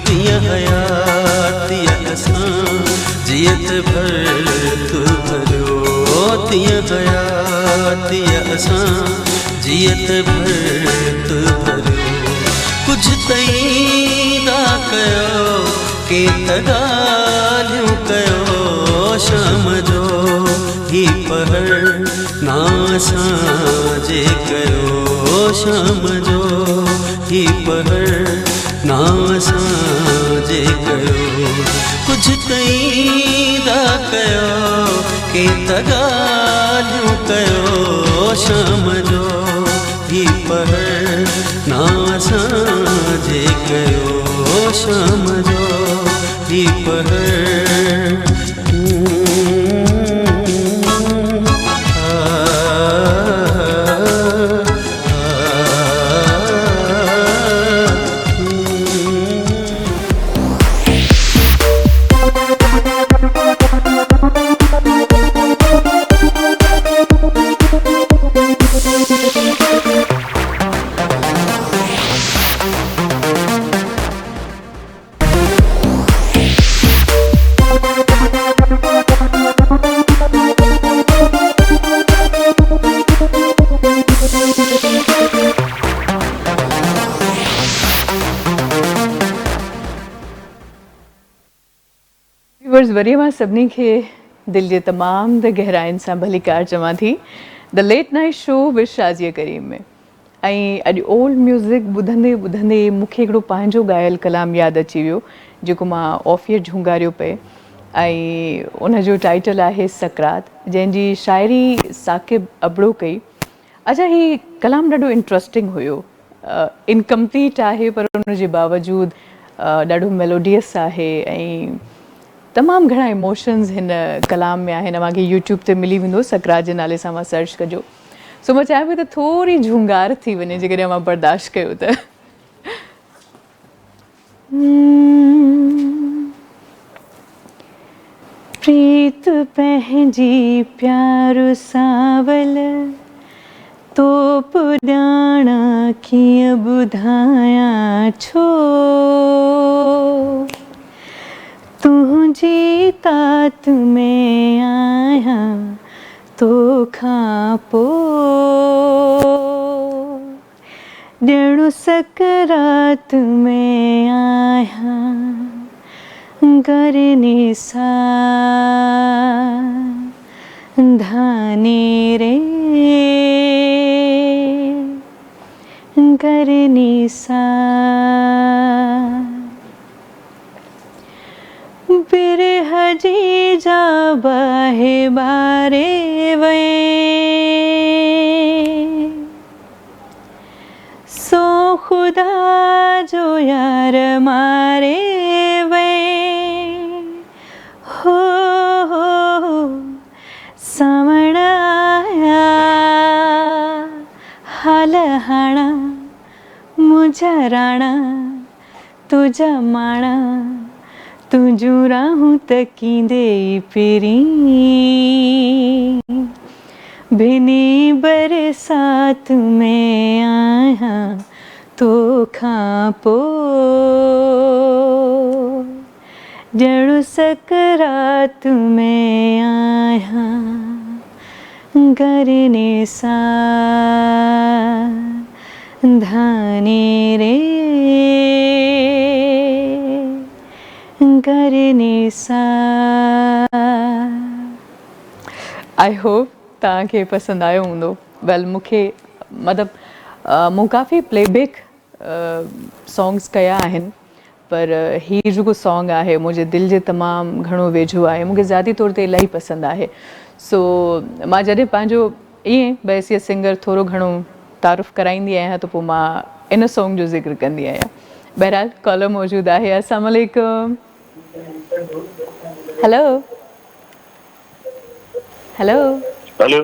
तीअं हयाती असां जी जियत भरत भरियो तीअं हया तीअं असां जियत भरत भरियो कुझु तईं दा कयो के त ॻाल्हियूं कयो शाम जो ही पहर ना असांजे कयो शाम जो ही पहर ना असांजे कयो कुझु तईं दा कयो के त ॻाल्हियूं कयो शाम जो ही पहर ना असांजे कयो शाम जो ही पहर व्यूअर्स वरी मां सभिनी खे दिलि जे तमामु त गहराइनि सां भलीकार चवां थी the late night show with Shazia Karim में ऐं अॼु ओल्ड म्यूज़िक ॿुधंदे ॿुधंदे मूंखे हिकिड़ो पंहिंजो ॻायल कलाम यादि अची वियो जेको मां ऑफियर झुंगारियो पे ऐं उनजो टाइटल आहे सकरात जंहिंजी शाइरी साकिब अबड़ो कई। अच्छा ही कलाम ॾाढो इंट्रस्टिंग हुयो, इनकम्प्लीट आहे पर उनजे बावजूदि ॾाढो मेलोडियस आहे ऐं तमामु घणा इमोशन्स हिन कलाम में आहिनि। तव्हांखे यूट्यूब ते मिली वेंदो, सकरात जे नाले सां मां सर्च कजो। सो मां चाहियां पई त थोरी झुंगार थी वञे जेकॾहिं मां बर्दाश्त कयो त। प्रीत पंहिंजी प्यार सावल तो पुॼाणा कीअं ॿुधायां छो तुझी तात में आया तो खां पोइ ॼणु सकरात में आया गरनी सा धानी रे गरनी सा बिरह जी जा बाहे बारे वे सो खुदा जो यार मारे वे हो सावण आया हाल हाणा मुझा राणा तुझा माणा तुझू राहूं तकींदे पिरी भिनी बरसात में आया तो खां पोइ ॼणु सकरात में आया गरने सा धानी रे गरने सा। आई होप तव्हांखे पसंदि आयो हूंदो। वेल मूंखे मतिलबु मूं काफ़ी प्लेबैक सॉन्ग्स कया आहिनि पर हीअ जेको सॉन्ग आहे मुंहिंजे दिलि जे तमामु घणो वेझो आहे, मूंखे ज़ाती तौर ते इलाही पसंदि आहे। सो मां जॾहिं पंहिंजो ईअं बहसियत सिंगर थोरो घणो तारीफ़ कराईंदी आहियां त पोइ मां इन सॉन्ग जो ज़िक्र कंदी आहियां। बहरहाल कॉलर मौजूदु आहे। अस्सलाम वालेकुम। हेलो हेलो हेलो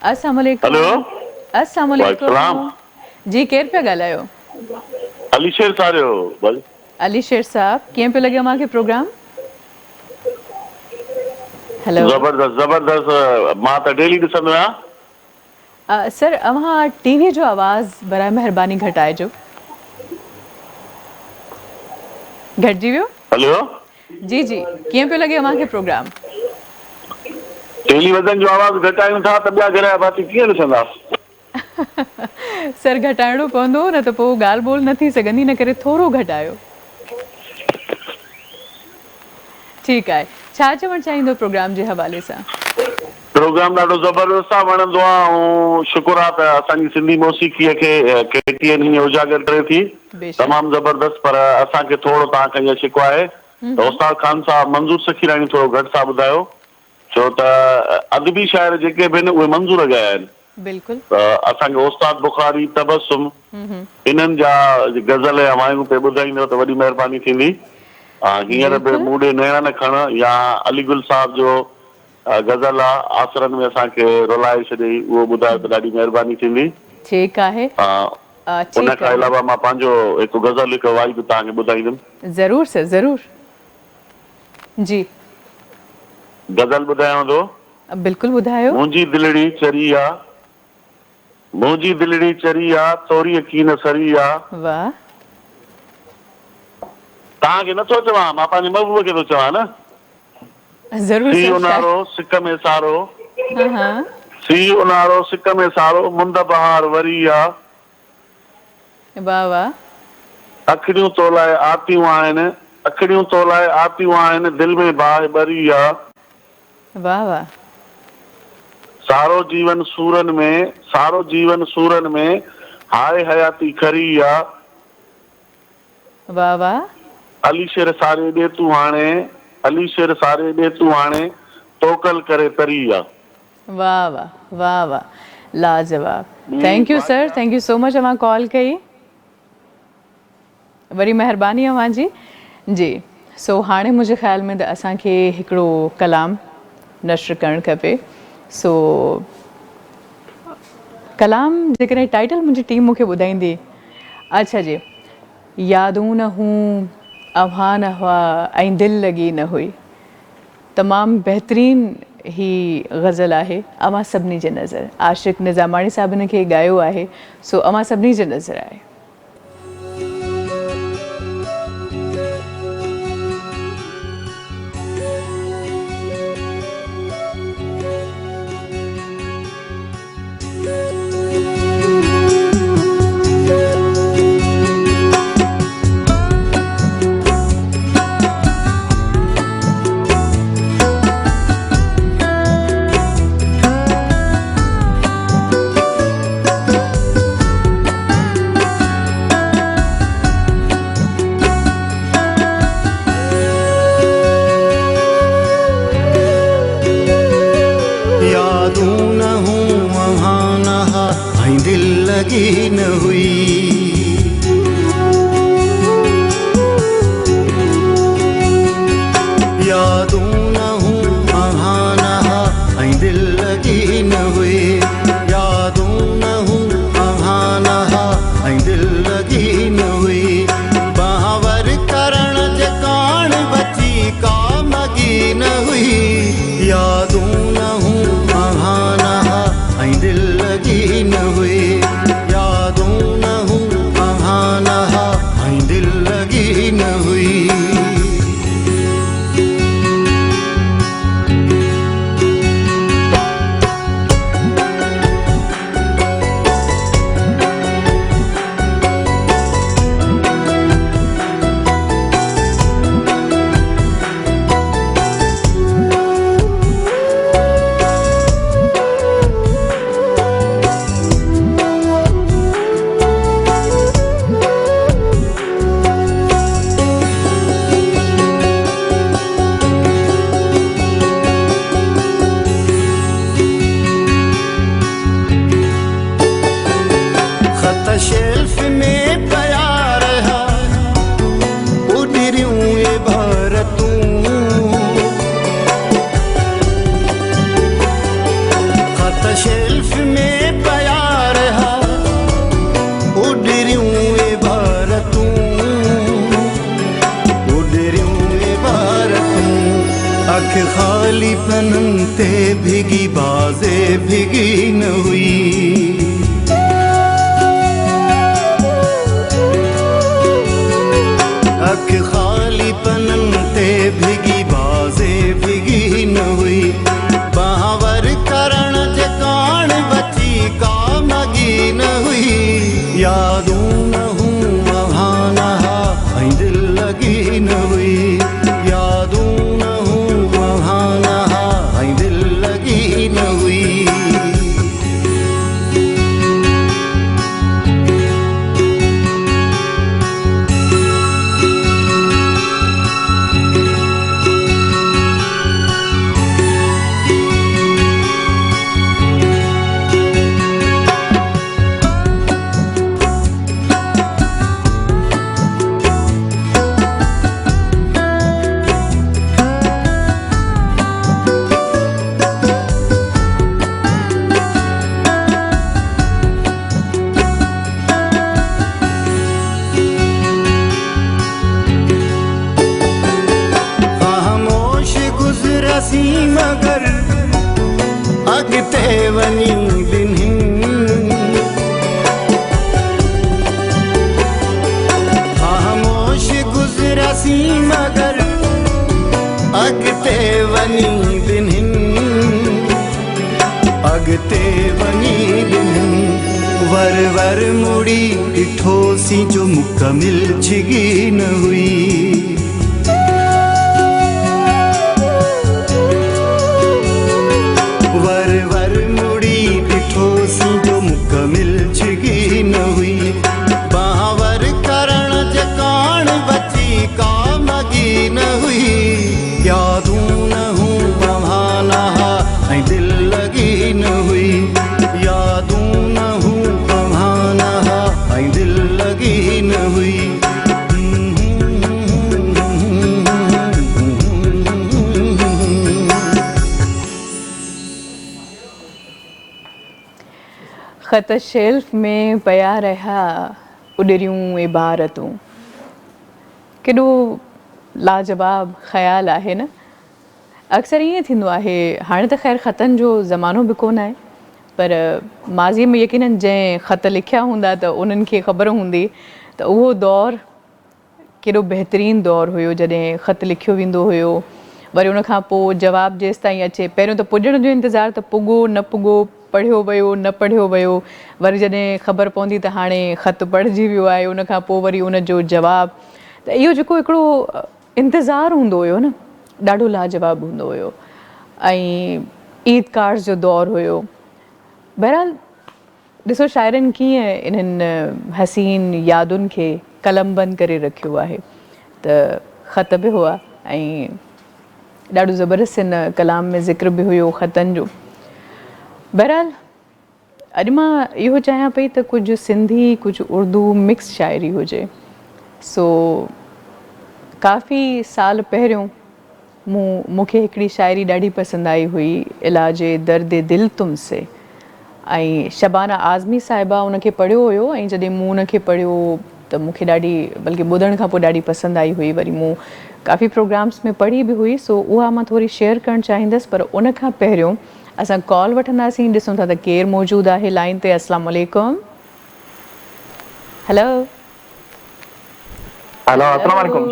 अस्सलाम वालेकुम। हेलो अस्सलाम वालेकुम जी, केरु पिया ॻाल्हायो? अली शेर साहब। अली शेर साहब, कीअं पियो लॻे मूंखे प्रोग्राम? हेलो ज़बरदस्त ज़बरदस्त, मां त डेली ॾिसंदो आहियां। सर अव्हां टीवी जो आवाज़ बराए महिरबानी घटाइजो। घटिजी वियो? हेलो जी जी कीअं पियो लॻे अव्हांखे प्रोग्राम? टेलीविज़न जो आवाज़ घटायूं था त ॿिया घर जा भाती कीअं ॾिसंदा? सर घटाइणो पवंदो न त पोइ ॻाल्हि ॿोल न थी सघंदी, इन करे थोरो घटायो। ठीकु आहे, छा चवणु चाहींदो प्रोग्राम जे हवाले सां? प्रोग्राम ॾाढो ज़बरदस्त आहे, वणंदो आहे ऐं शुक्र आहे त असांजी सिंधी मौसीक़ीअ खे KTN हीअं उजागर करे थी, तमामु ज़बरदस्त। पर असांखे थोरो तव्हांखां इहा शिकवा आहे त उस्ताद ख़ान साहब मंज़ूर सखीराणी थोरो घटि सां ॿुधायो, छो त अदबी शाइर जेके बि आहिनि उहे मंज़ूर ॻाया आहिनि। बिल्कुलु। त असांखे उस्ताद बुखारी, तबसुम इन्हनि जा गज़ल या वायूं पे ॿुधाईंदव त वॾी महिरबानी थींदी। हींअर बि मूड़े नैणा न खण या अलीगुल साहब जो गज़ल आहे आसरनि में असांखे रुलाए छॾे, उहो ॿुधायो त ॾाढी महिरबानी थींदी। ठीकु आहे। उन खां अलावा मां पंहिंजो हिकु गज़ल हिकु वाई बि तव्हांखे ॿुधाईंदुमि। ज़रूरु सर ज़रूरु। जी गज़ल ॿुधायांव थो। बिल्कुलु ॿुधायो। मुंहिंजी दिलड़ी चरी आहे, मुंहिंजी दिलड़ी चरी आहे, तोरी कीन सरी आहे। वाह। तव्हांखे नथो चवां, मां पंहिंजे महबूब खे थो चवां न। ज़रूरु सी उनारो सिक में सारो, हाँ सी उनारो सिक में सारो, मुंद बहार वरी आहे। वाह वाह। अखड़ियूं तोलाए आतियूं आहिनि, अखड़ियूं तोलाए आतियूं आहिनि, दिल में बाहि बरी आहे। वाह वाह। सारो जीवन सूरन में, सारो जीवन सूरन में, हाय हयाती खरी आहे। वाह वाह। अली शेर सारे ॾे तूं हाणे, अली शेर सारे ॾे तूं हाणे, तोकल करे तरी आहे। वाह वाह वाह वाह, लाजवाब। Thank U sir, thank you so much अव्हां कॉल कई, वरी महिरबानी अव्हांजी। जी सो हाणे मुंहिंजे ख़्याल में त असांखे हिकिड़ो कलाम नश्र करणु खपे। सो कलाम जेकॾहिं टाइटल मुंहिंजी टीम मूंखे ॿुधाईंदी। अच्छा जी, यादूं न हूं अव्हां न हुआ ऐं दिलि लॻी न हुई। तमामु बहितरीन ही गज़ल आहे, अव्हां सभिनी जे नज़र। आशिक़ निज़ामाणी साहब हिन खे ॻायो आहे, सो अव्हां सभिनी जे नज़र आहे। न हुई यादूं न हूं अहाना ऐं दिल लगी न हुई यादूं न हूं अहाना ऐं दिल लगी न हुई बावर करण जे कान बची का मगी न हुई यादूं न हूं अहाना ऐं दिल लगी न हुई शेल्फ में पया रहा उडरियूं ये भारतूं खत शेल्फ में पया रहा उडरियूं ये भारतूं उडरियूं ये भारतूं अख खाली पनन ते भीगी बाजे भीगी न हुई अख खाली ख़ाली पननि ते भीगी बाज़े भीगी न हुई बावर करण जे कान बची का मगी न हुई यादूं न हूं बहाना ऐं दिलि लगी न हुई यादूं न हूं बहाना ऐं दिलि लगी न हुई मगर अॻिते वञी ॾिनी ख़ामोश गुज़रियासीं मगर अॻिते वञी ॾिनी अॻिते वञी ॾिनी वर वर मुड़ी ॾिठोसीं जो मुकमिल छिगी न हुई जो मुकमिल छिगी न हुई बावर करण जे कान बची का मगी न हुई यादूं न हूं बहाना ऐं दिलि लगी न हुई यादूं न हूं बहाना ऐं दिलि लगी न हुई ख़त शेल्फ में पिया रहिया उॾरियूं इबारतूं केॾो लाजवाब ख़्यालु आहे न अक्सर ईअं थींदो आहे हाणे त ख़ैर ख़तनि जो ज़मानो बि कोन आहे पर माज़ीअ में यकीननि जंहिं ख़त लिखिया हूंदा त उन्हनि खे ख़बर हूंदी त उहो दौरु केॾो बहितरीनु दौरु हुयो जॾहिं ख़त लिखियो वेंदो हुयो वरी उनखां पोइ जवाबु जेसि ताईं अचे पहिरियों त पुॼण जो इंतज़ारु त पुॻो न पुॻो पढ़ियो वियो न पढ़ियो वियो वरी जॾहिं ख़बर पवंदी त हाणे ख़त पढ़िजी वियो आहे उनखां पोइ वरी उनजो जवाबु त इहो जेको हिकिड़ो इंतज़ारु हूंदो हुयो न ॾाढो लाजवाबु हूंदो हुयो ऐं ईद कार्ड्स जो दौरु हुयो बहरहाल ॾिसो शाइरनि कीअं इन्हनि हसीन यादुनि खे कलमबंद करे रखियो आहे त ख़त बि हुआ ऐं ॾाढो ज़बरदस्त हिन कलाम में ज़िक्र बि हुयो ख़तनि जो बहरहाल अॼु मां इहो चाहियां पई त कुझु सिंधी कुझु उर्दू मिक्स शाइरी हुजे सो काफ़ी साल पहिरियों मूंखे हिकिड़ी शाइरी ॾाढी पसंदि आई हुई इलाजे दर्द दिल तुमसे ऐं शबाना आज़मी साहिबा उनखे पढ़ियो हुयो ऐं जॾहिं मूं उनखे पढ़ियो त मूंखे ॾाढी बल्कि ॿुधण खां पोइ ॾाढी पसंदि आई हुई वरी मूं काफ़ी प्रोग्राम्स में पढ़ी बि हुई सो उहा मां थोरी शेयर करणु चाहींदसि पर उनखां पहिरियों असां कॉल वठंदासीं ॾिसूं था त केरु मौजूदु आहे लाइन ते अस्सलाम वालेकुम हेलो हेलो अस्सलाम वालेकुम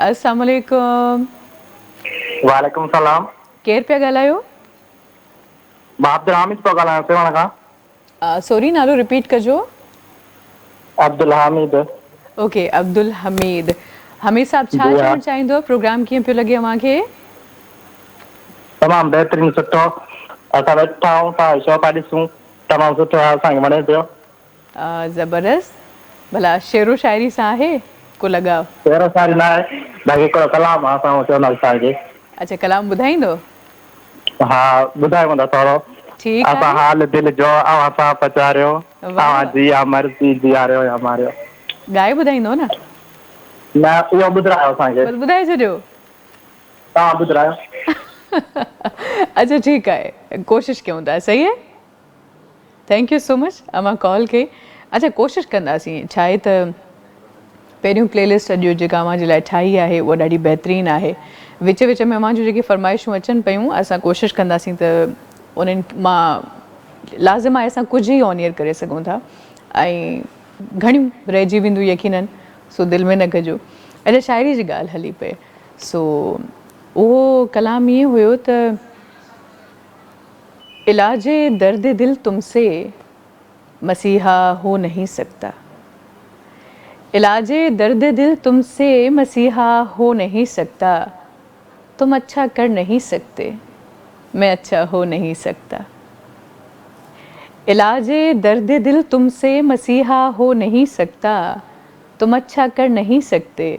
अस्सलाम वालेकुम वालेकुम सलाम केरु पिया ॻाल्हायो मां अब्दुल हामिद पियो ॻाल्हायां सेवाण खां सॉरी नालो रिपीट कजो अब्दुल हामिद ओके अब्दुल हमीद हमीद साहब छा चवणु चाहींदो प्रोग्राम कीअं पियो लॻे अव्हांखे तमामु बहितरीनु सुठो असां वेठा आहियूं तव्हां शो था ॾिसूं तमामु सुठो आहे असांखे वणे पियो ज़बरदस्त भला शेरो शाइरी सां आहे को लॻाव शेरो शाइरी न आहे बाक़ी हिकिड़ो कलाम आहे असां चवंदासीं तव्हांखे अच्छा कलाम ॿुधाईंदो हा ॿुधायो वेंदो थोरो ठीकु असां आहे हाल दिलि जो अवां सां पचारियो अवां जी या मर्ज़ी जीआरियो या मारियो ॻाए ॿुधाईंदो न न इहो ॿुधायो असांखे बस ॿुधाए छॾियो तव्हां ॿुधायो अच्छा ठीकु आहे कोशिशि कयूं था सही आहे थैंक यू सो मच अमां कॉल कई अच्छा कोशिशि कंदासीं छा आहे त पहिरियों प्लेलिस्ट अॼु जेका अव्हां जे लाइ ठाही आहे उहा ॾाढी बहितरीनु आहे विच विच में अव्हां जूं जेके फरमाइशूं अचनि पियूं असां कोशिशि कंदासीं त उन्हनि मां लाज़िम आहे असां कुझु ई ऑन एयर करे सघूं था ऐं घणियूं रहिजी वेंदियूं यकीननि सो दिलि में न कजो अच्छा शाइरी जी ॻाल्हि हली पे सो उहो कलाम ईअं हुयो त इलाजे दर्द दिल तुमसे मसीहा हो नहीं सकता, इलाजे दर्द दिल तुमसे मसीहा हो नहीं सकता, तुम अच्छा कर नहीं सकते, मैं अच्छा हो नहीं सकता। इलाजे दर्द दिल तुमसे मसीहा हो नहीं सकता, तुम अच्छा कर नहीं सकते,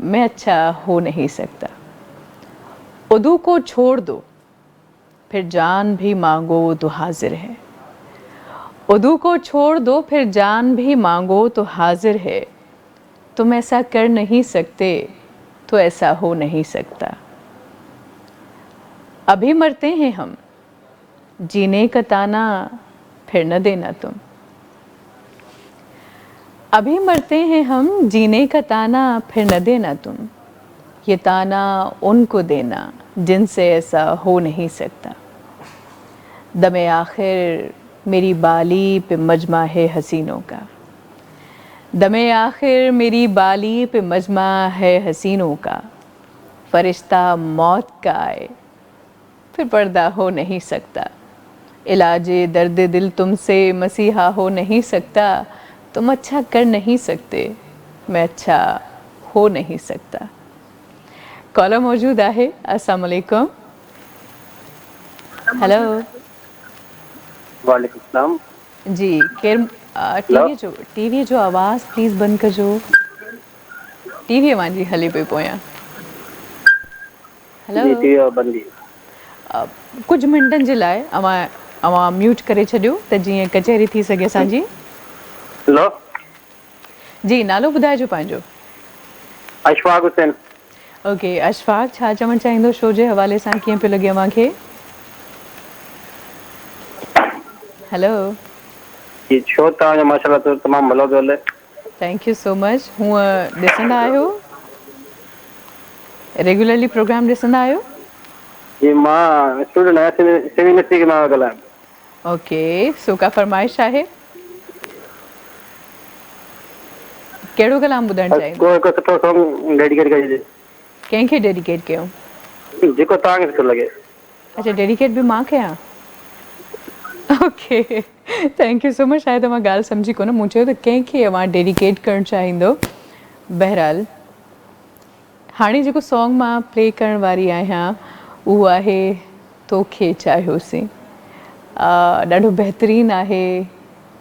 मैं अच्छा हो नहीं सकता। उदू को छोड़ दो फिर जान भी मांगो तो हाजिर है, उदू को छोड़ दो फिर जान भी मांगो तो हाजिर है, तुम ऐसा कर नहीं सकते तो ऐसा हो नहीं सकता। अभी मरते हैं हम जीने का ताना फिर न देना तुम, अभी मरते हैं हम जीने का ताना फिर न देना तुम, ये ताना उनको देना जिनसे ऐसा हो नहीं सकता। दमे आखिर मेरी बाली पे मजमा है हसीनों का, दमे आखिर मेरी बाली पे मजमा है हसीनों का, फरिश्ता मौत का आए फिर पर्दा हो नहीं सकता। इलाजे दर्द दिल तुमसे मसीहा हो नहीं सकता, तुम अच्छा कर नहीं सकते, मैं अच्छा हो नहीं सकता। कॉलर मौजूद है। अस्सलाम वालेकुम। हेलो। वालेकुम सलाम। जी केर टीवी जो आवाज़ प्लीज़ बंद कजो, टीवी हमारी हली पे पोयां। हेलो। जी टीवी बंदी कुछ मिनटनि जे लाइ अवां म्यूट करे छॾियो त जीअं कचहरी थी सघे असांजी। हेलो जी नालो ॿुधाइजो पंहिंजो। अशफाक हुसैन। ओके अशफाक, छा चवणु चाहींदो शो जे हवाले सां, कीअं पियो लॻे अव्हांखे? हेलो। जी शो तव्हांजो माशाल्लाह तो तमामु भलो पियो हले। Thank you so much. हूअं ॾिसंदा आहियो, रेगुलरली प्रोग्राम ॾिसंदा आहियो? जी मां स्टूडेंट आहियां, सिविल यूनिवर्सिटी मां ॻाल्हायां। ओके सो का फरमाइश आहे, कहिड़ो कलाम ॿुधणु चाहींदो? को सुठो सॉन्ग डेडिकेट कजे। कंहिंखे डेडिकेट कयूं? जेको तव्हांखे सुठो लॻे। अच्छा डेडिकेट बि मां कयां? Okay thank you so much. शायदि मां ॻाल्हि सम्झी कोन, मूं चयो त कंहिंखे अवां डेडिकेट करणु चाहींदो। बहरहाल हाणे जेको सॉन्ग मां प्ले करण वारी आहियां उहो आहे तोखे चाहियोसीं। ॾाढो बहितरीनु आहे,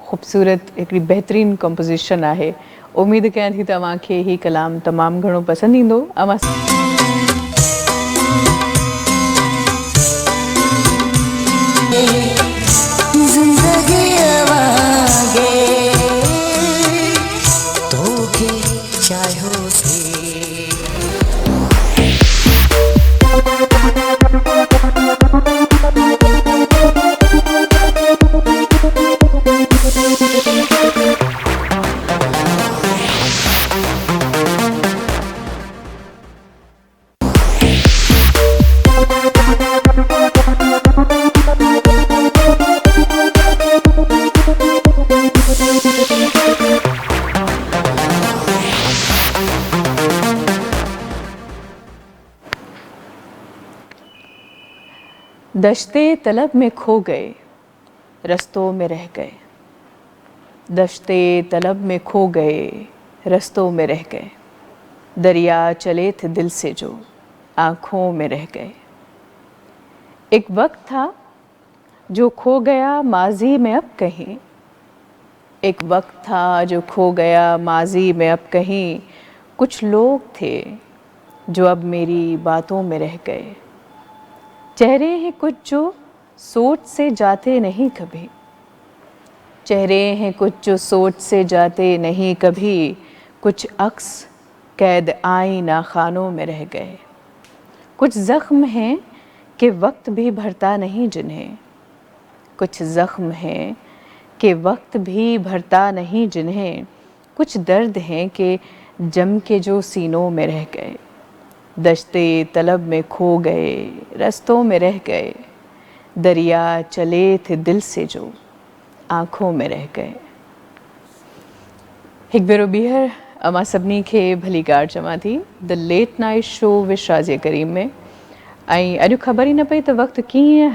ख़ूबसूरत हिकिड़ी बहितरीनु कंपोज़िशन आहे। उमेदु कयां थी तव्हांखे ही कलाम तमामु घणो पसंदि ईंदो। अवां दश्ते तलब में खो गए रस्तों में रह गए, दश्ते तलब में खो गए रस्तों में रह गए, दरिया चले थे दिल से जो आँखों में रह गए। एक वक्त था जो खो गया माजी में अब कहीं, एक वक्त था जो खो गया माजी में अब कहीं, कुछ लोग थे जो अब मेरी बातों में रह गए। चेहरे हैं कुछ जो सोच से जाते नहीं कभी, चेहरे हैं कुछ जो सोच से जाते नहीं कभी, कुछ अक्स कैद आईना खानों में रह गए। कुछ ज़ख्म हैं कि वक्त भी भरता नहीं जिन्हें, कुछ ज़ख्म हैं कि वक्त भी भरता नहीं जिन्हें, कुछ दर्द हैं कि जम के जो सीनों में रह गए। दश्ते तलब में खो गए रस्तों में रह गए, दरिया चले थे दिल से जो आँखों में रह गए। एक बेरो ॿीहर मां सभिनी खे भलीकार चवां थी the late night show with Shazia Karim में। ऐं अॼु ख़बर ई न पई त वक़्तु कीअं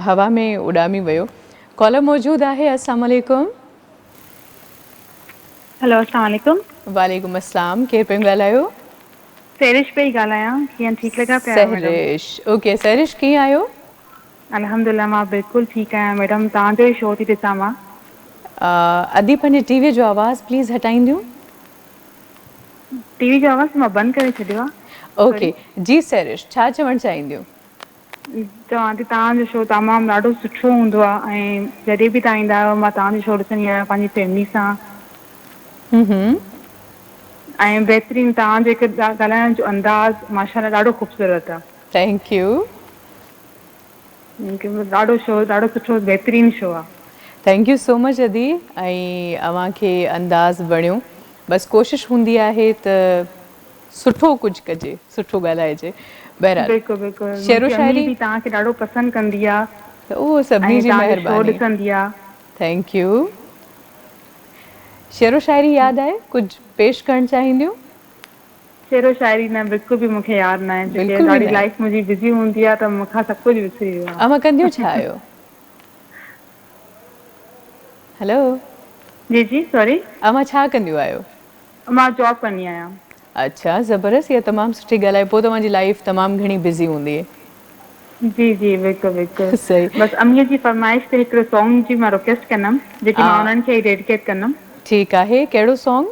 हवा में उॾामी वियो। कॉलर मौजूदु आहे। अस्सलाम वालेकुम। हेलो अस्सलाम वालेकुम। वालेकुम अस्सलाम। केरु पिया ॻाल्हायो? सैरिश पई ॻाल्हायां। कीअं ठीकु लॻा पिया मैडम? सहरिश। ओके सहरिश, कीअं आहियो? अल्हम्दुलिल्लाह मां बिल्कुलु ठीकु आहियां मैडम। तव्हांजो ई शो थी ॾिसां मां। अदी पंहिंजे टीवीअ जो आवाज़ प्लीज़ हटाईंदियूं? टीवी जो आवाज़ मां बंदि करे छॾियो आहे। ओके जी सहरिश, छा चवणु चाहींदियूं? चवां थी तव्हांजो शो तमामु ॾाढो सुठो हूंदो आहे ऐं जॾहिं बि तव्हां ईंदा आहियो मां तव्हांजो शो ॾिसंदी आहियां पंहिंजी फैमिली सां। ऐं बहितरीनु तव्हांजो हिकु ॻाल्हाइण जो अंदाज़ माशाल्लाह ॾाढो ख़ूबसूरत आहे। Thank U. ॾाढो शो ॾाढो सुठो बहितरीनु शो आहे। थैंक यू सो मच अदी। ऐं अव्हांखे अंदाज़ वणियो। बसि कोशिशि हूंदी आहे त सुठो कुझु कजे, सुठो ॻाल्हाइजे। बहरहाल बिल्कुलु बिल्कुलु। शेरो शाइरी बि तव्हांखे ॾाढो पसंदि कंदी आहे त उहो सभिनी जी महिरबानी। शो ॾिसंदी आहे। Thank you. शेरो शाइरी यादि आहे? कुझु पेश करणु चाहींदियूं? शेरो शाइरी न बिल्कुलु बि मूंखे यादि न आहे। बिल्कुलु बि न। लाइफ मुंहिंजी बिज़ी हूंदी आहे त मूंखां सभु कुझु विसरी वियो आहे। अमां कंदियूं छा आहियो? हेलो जी जी सॉरी। अमां छा कंदियूं आहियो? मां जॉब कंदी आहियां। अच्छा ज़बरदस्त। इहा तमामु सुठी ॻाल्हि आहे। पोइ तव्हांजी लाइफ तमामु घणी बिज़ी हूंदी आहे। जी जी बिल्कुलु बिल्कुलु। सही। बसि अमीअ जी फरमाइश ते हिकिड़ो सॉन्ग जी मां रिक्वेस्ट कंदमि जेकी मां उन्हनि खे ई डेडिकेट कंदमि। ठीकु आहे। कहिड़ो सॉन्ग?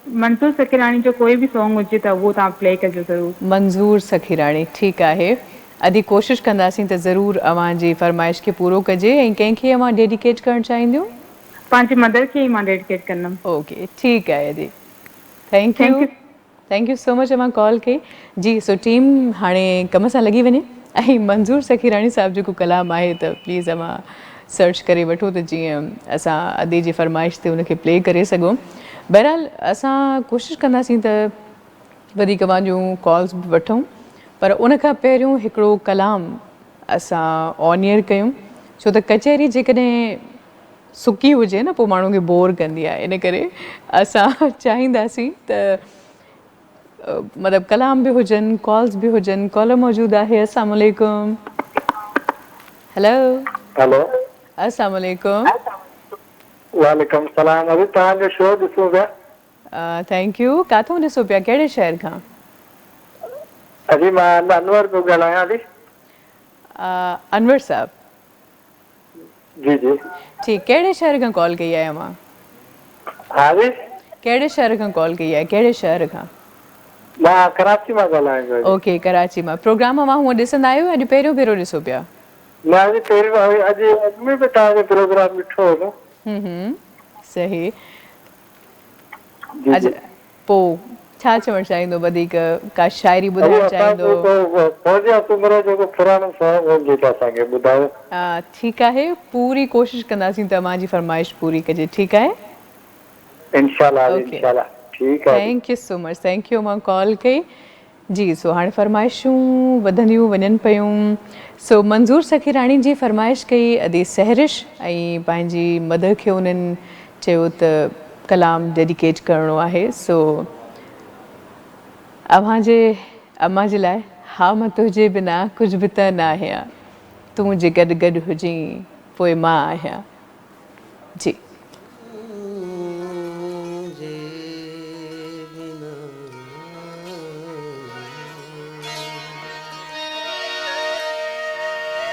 मंसूर सखीरानी जो कोई बि सॉन्ग हुजे त उहो तव्हां प्ले कजो ज़रूरु। मंज़ूर सखीरानी। ठीकु आहे। अदी कोशिशि कंदासीं त ज़रूरु अव्हांजी फरमाइश खे पूरो कजे। ऐं कंहिंखे अव्हां डेडिकेट करणु चाहींदियूं? पंहिंजी मदर खे ई मां डेडिकेट कंदमि। ओके ठीकु आहे अदी। थैंक यू सो मच अव्हां कॉल कई। जी सो टीम हाणे कम सां लॻी वञे। ऐं मंज़ूर सखीरानी साहिब जेको कलाम आहे त प्लीज़ अव्हां सर्च करे वठो त जीअं असां अदी जी फरमाइश ते उनखे प्ले करे सघूं। बहरहाल असां कोशिशि कंदासीं त वधीक अव्हांजूं कॉल्स बि वठूं, पर उनखां पहिरियों हिकिड़ो कलाम असां ऑन एयर कयूं। छो त कचहरी जेकॾहिं सुकी हुजे न पोइ माण्हू खे बोर कंदी आहे। इन करे असां चाहींदासीं त मतिलबु कलाम बि हुजनि, कॉल्स बि हुजनि। कॉलर मौजूदु आहे। अस्सलाम वालेकुम। हेलो हेलो अस्सलाम वालेकुम। वालेकुम सलाम। अभी तव्हांजो शो ॾिसूं पिया। Thank U. काथों ॾिसो पिया? कहिड़े शहर खां? अजी मां अनवर पियो ॻाल्हायां थी। अनवर साहब। जी जी। ठीकु। कहिड़े शहर खां कॉल कई आहे अव्हां? हा जी। कहिड़े शहर खां कॉल कई आहे? कहिड़े शहर खां? मां कराची मां ॻाल्हायां थो। ओके कराची मां। प्रोग्राम अव्हां हूअं ॾिसंदा आहियो? अॼु पहिरियों भेरो ॾिसो पिया? न अॼु पहिरियों अॼु में बि तव्हांजो प्रोग्राम ॾिठो हो। सही। अच्छा पोइ छा चवणु चाहींदो? वधीक का शाइरी ॿुधाइणु चाहींदो? ठीकु आहे। पूरी कोशिशि कंदासीं त तव्हांजी फरमाइश पूरी कजे। ठीकु आहे। Thank you so much. Thank U मां कॉल कई। जी सो हाणे फरमाइशूं वधंदियूं वञनि पियूं। सो मंज़ूर सखीरानी जी फरमाइश कई अदी सहरिश ऐं पंहिंजी मदर खे उन्हनि चयो त कलाम डेडिकेट करिणो आहे। सो अव्हांजे अम्मा जे लाइ हा मां तुंहिंजे बिना कुझु बि त न आहियां, तूं जे गॾु गॾु हुजीं पोइ मां आहियां। जी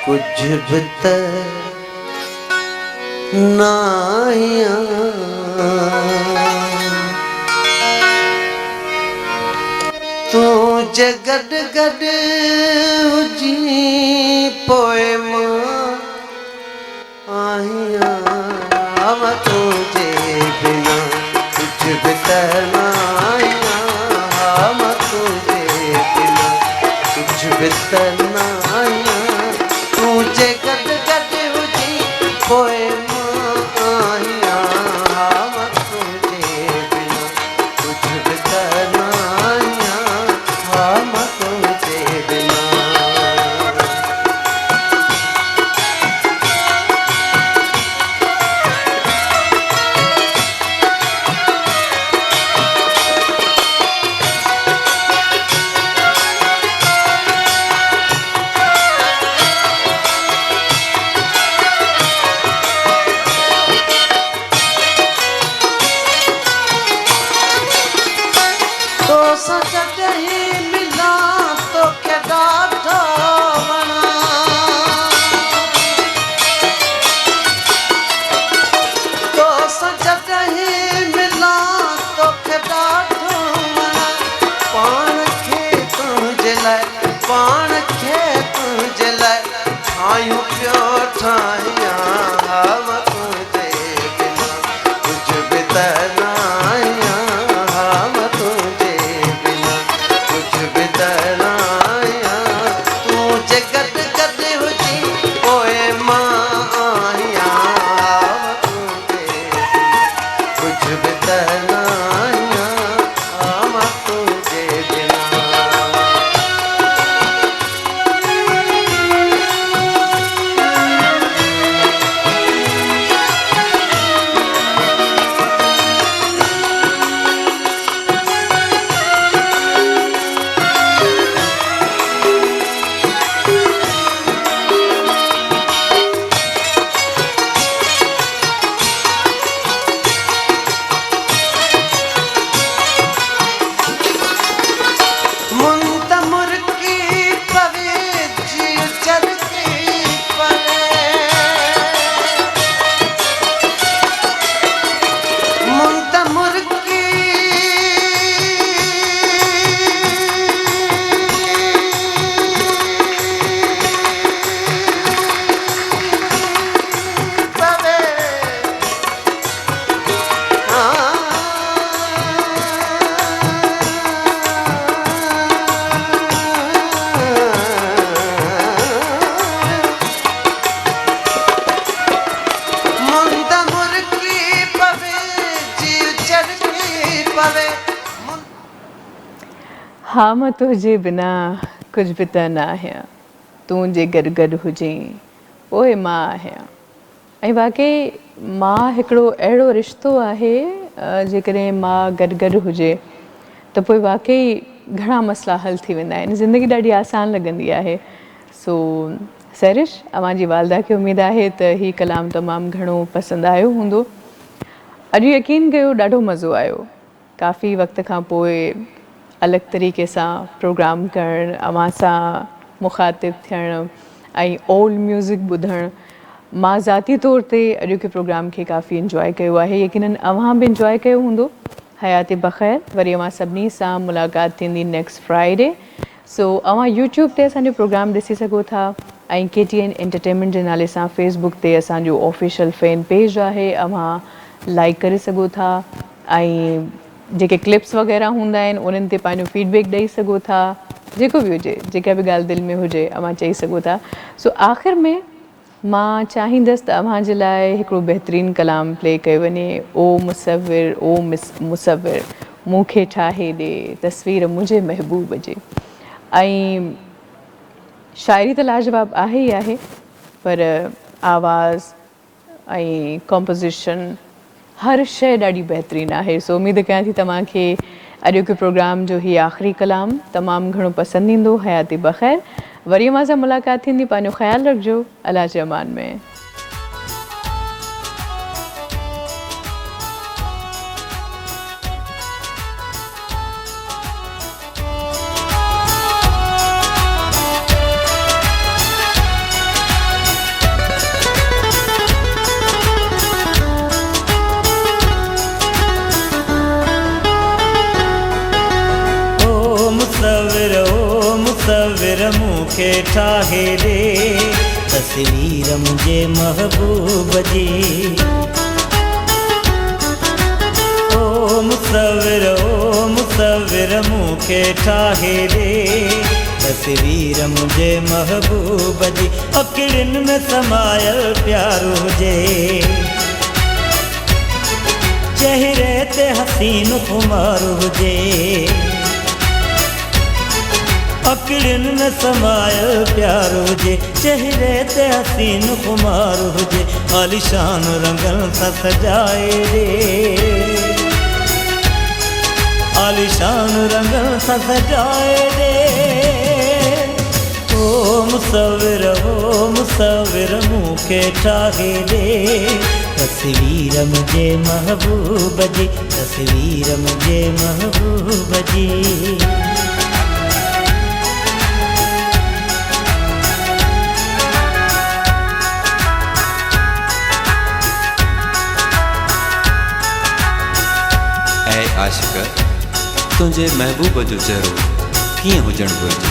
कुछ भी त नाहिया तू जे गॾु गॾु हुजी पोइ मां आहियां। मां तुंहिंजे बिना कुझु बि त नाहियां। मां तुंहिंजे बिना कुझु बि त नाहियां। तू जे गॾु गॾु हुजी पोइ मां आहियां। मां तुंहिंजे बिना कुझु बि त नाहियां। मां तुंहिंजे बिना ठाहिया हम तुझे बिना कुछ भी तनाया हम तुझे बिना कुछ भी तनाया तू जगत गद हुजी ओए मां आया हम तुझे बिना कुछ भी तनाया हम तुझे बिना मुंतमुर की पवे जियो चल की पवे मुंतमुर की पवे मुंतमुर की पवे जियो चल की पवे हाँ मां तुंहिंजे बिना कुझु बि त न आहियां तूं जे गॾु गॾु हुजे पोइ मां आहियां ऐं वाकई मां हिकिड़ो अहिड़ो रिश्तो आहे जेकॾहिं मां गॾु गॾु हुजे त पोइ वाकई घणा मसइला हल थी वेंदा आहिनि ज़िंदगी ॾाढी आसान लॻंदी आहे सो सरिश अव्हांजी वालदा खे उमेदु आहे त हीउ कलाम तमामु घणो पसंदि आयो हूंदो अॼु यकीन कयो ॾाढो मज़ो आयो काफ़ी वक़्त खां पोइ अलॻि तरीक़े सां प्रोग्राम करणु अव्हां सां मुखातिबु थियणु ऐं ओल्ड म्यूज़िक ॿुधणु मां ज़ाती तौर ते अॼोके प्रोग्राम खे काफ़ी इंजॉय कयो आहे यकीनन अव्हां बि इंजॉय कयो हूंदो हयात बख़ैर वरी अव्हां सभिनी सां मुलाक़ात थींदी नेक्स्ट फ्राइडे सो अव्हां यूट्यूब ते असांजो प्रोग्राम ॾिसी सघो था ऐं KTN एंटरटेनमेंट जे नाले सां फेसबुक ते असांजो ऑफिशियल फैन पेज आहे अव्हां लाइक करे सघो था ऐं जेके क्लिप्स वग़ैरह हूंदा आहिनि उन्हनि ते पंहिंजो फीडबैक ॾेई सघो था जेको बि हुजे जेका बि ॻाल्हि दिलि में हुजे अव्हां चई सघो था सो आख़िर में मां चाहींदसि त अव्हां जे लाइ हिकिड़ो बहितरीनु कलाम प्ले कयो वञे ओ मुसविर ओ मुसविर मूंखे ठाहे ॾे तस्वीर मुंहिंजे महबूब जी ऐं शाइरी त लाजवाब आहे ई आहे पर आवाज़ ऐं कॉम्पोज़िशन हर शइ ॾाढी बहितरीनु आहे सो उमेदु कयां थी तव्हांखे अॼोके प्रोग्राम जो हीउ आख़िरी कलाम तमामु घणो पसंदि ईंदो हयाती बख़ैर वरी अव्हां सां मुलाक़ात थींदी पंहिंजो ख़्यालु रखिजो अल्लाह जे अमान में मुसविर मूंखे ठाहे ॾे तस्वीर मुंहिंजे महबूब जी ओ मुसविर मूंखे ठाहे ॾे तस्वीर मुंहिंजे महबूब जी अखियुनि में समायल प्यारो हुजे चेहरे ते हसीन खुमार हुजे अखियुनि में समायल प्यार हुजे चेहरे ते हसीन खुमार हुजे आलिशान रंगनि सां सजाए ॾे आलिशान रंगनि सां सजाए ॾे ओ मुसविर मूंखे ठाहे ॾे तस्वीर मुंहिंजे महबूब जी तस्वीर मुंहिंजे महबूब जी आशिक तुंहिंजे महबूब जो चेहरो कीअं हुजणु घुरिजे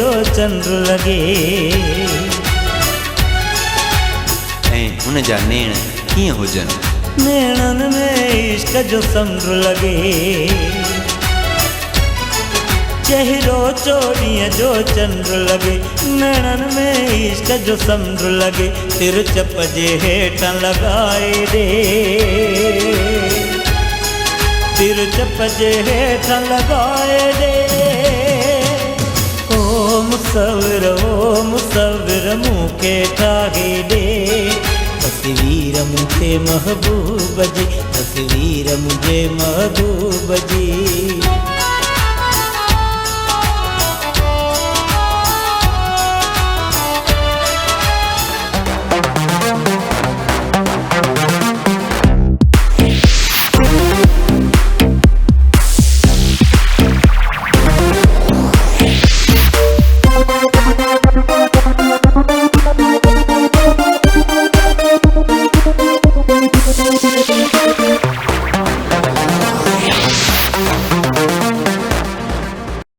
जो चंद्र लगे ऐं हुन जा नेण कीअं हुजनि नेणन में इश्क जो समुंड लगे चेहरो चोड़ीअ जो चंद्र लगे नेणन में इश्क जो समुंड लगे तिरचप जे हेठां लगाए दे तिरचप जे हेठां लगाए दे ओ मुसविर मूंखे ठाहे दे तस्वीर मुझे महबूब जी तस्वीर मुझे महबूब जी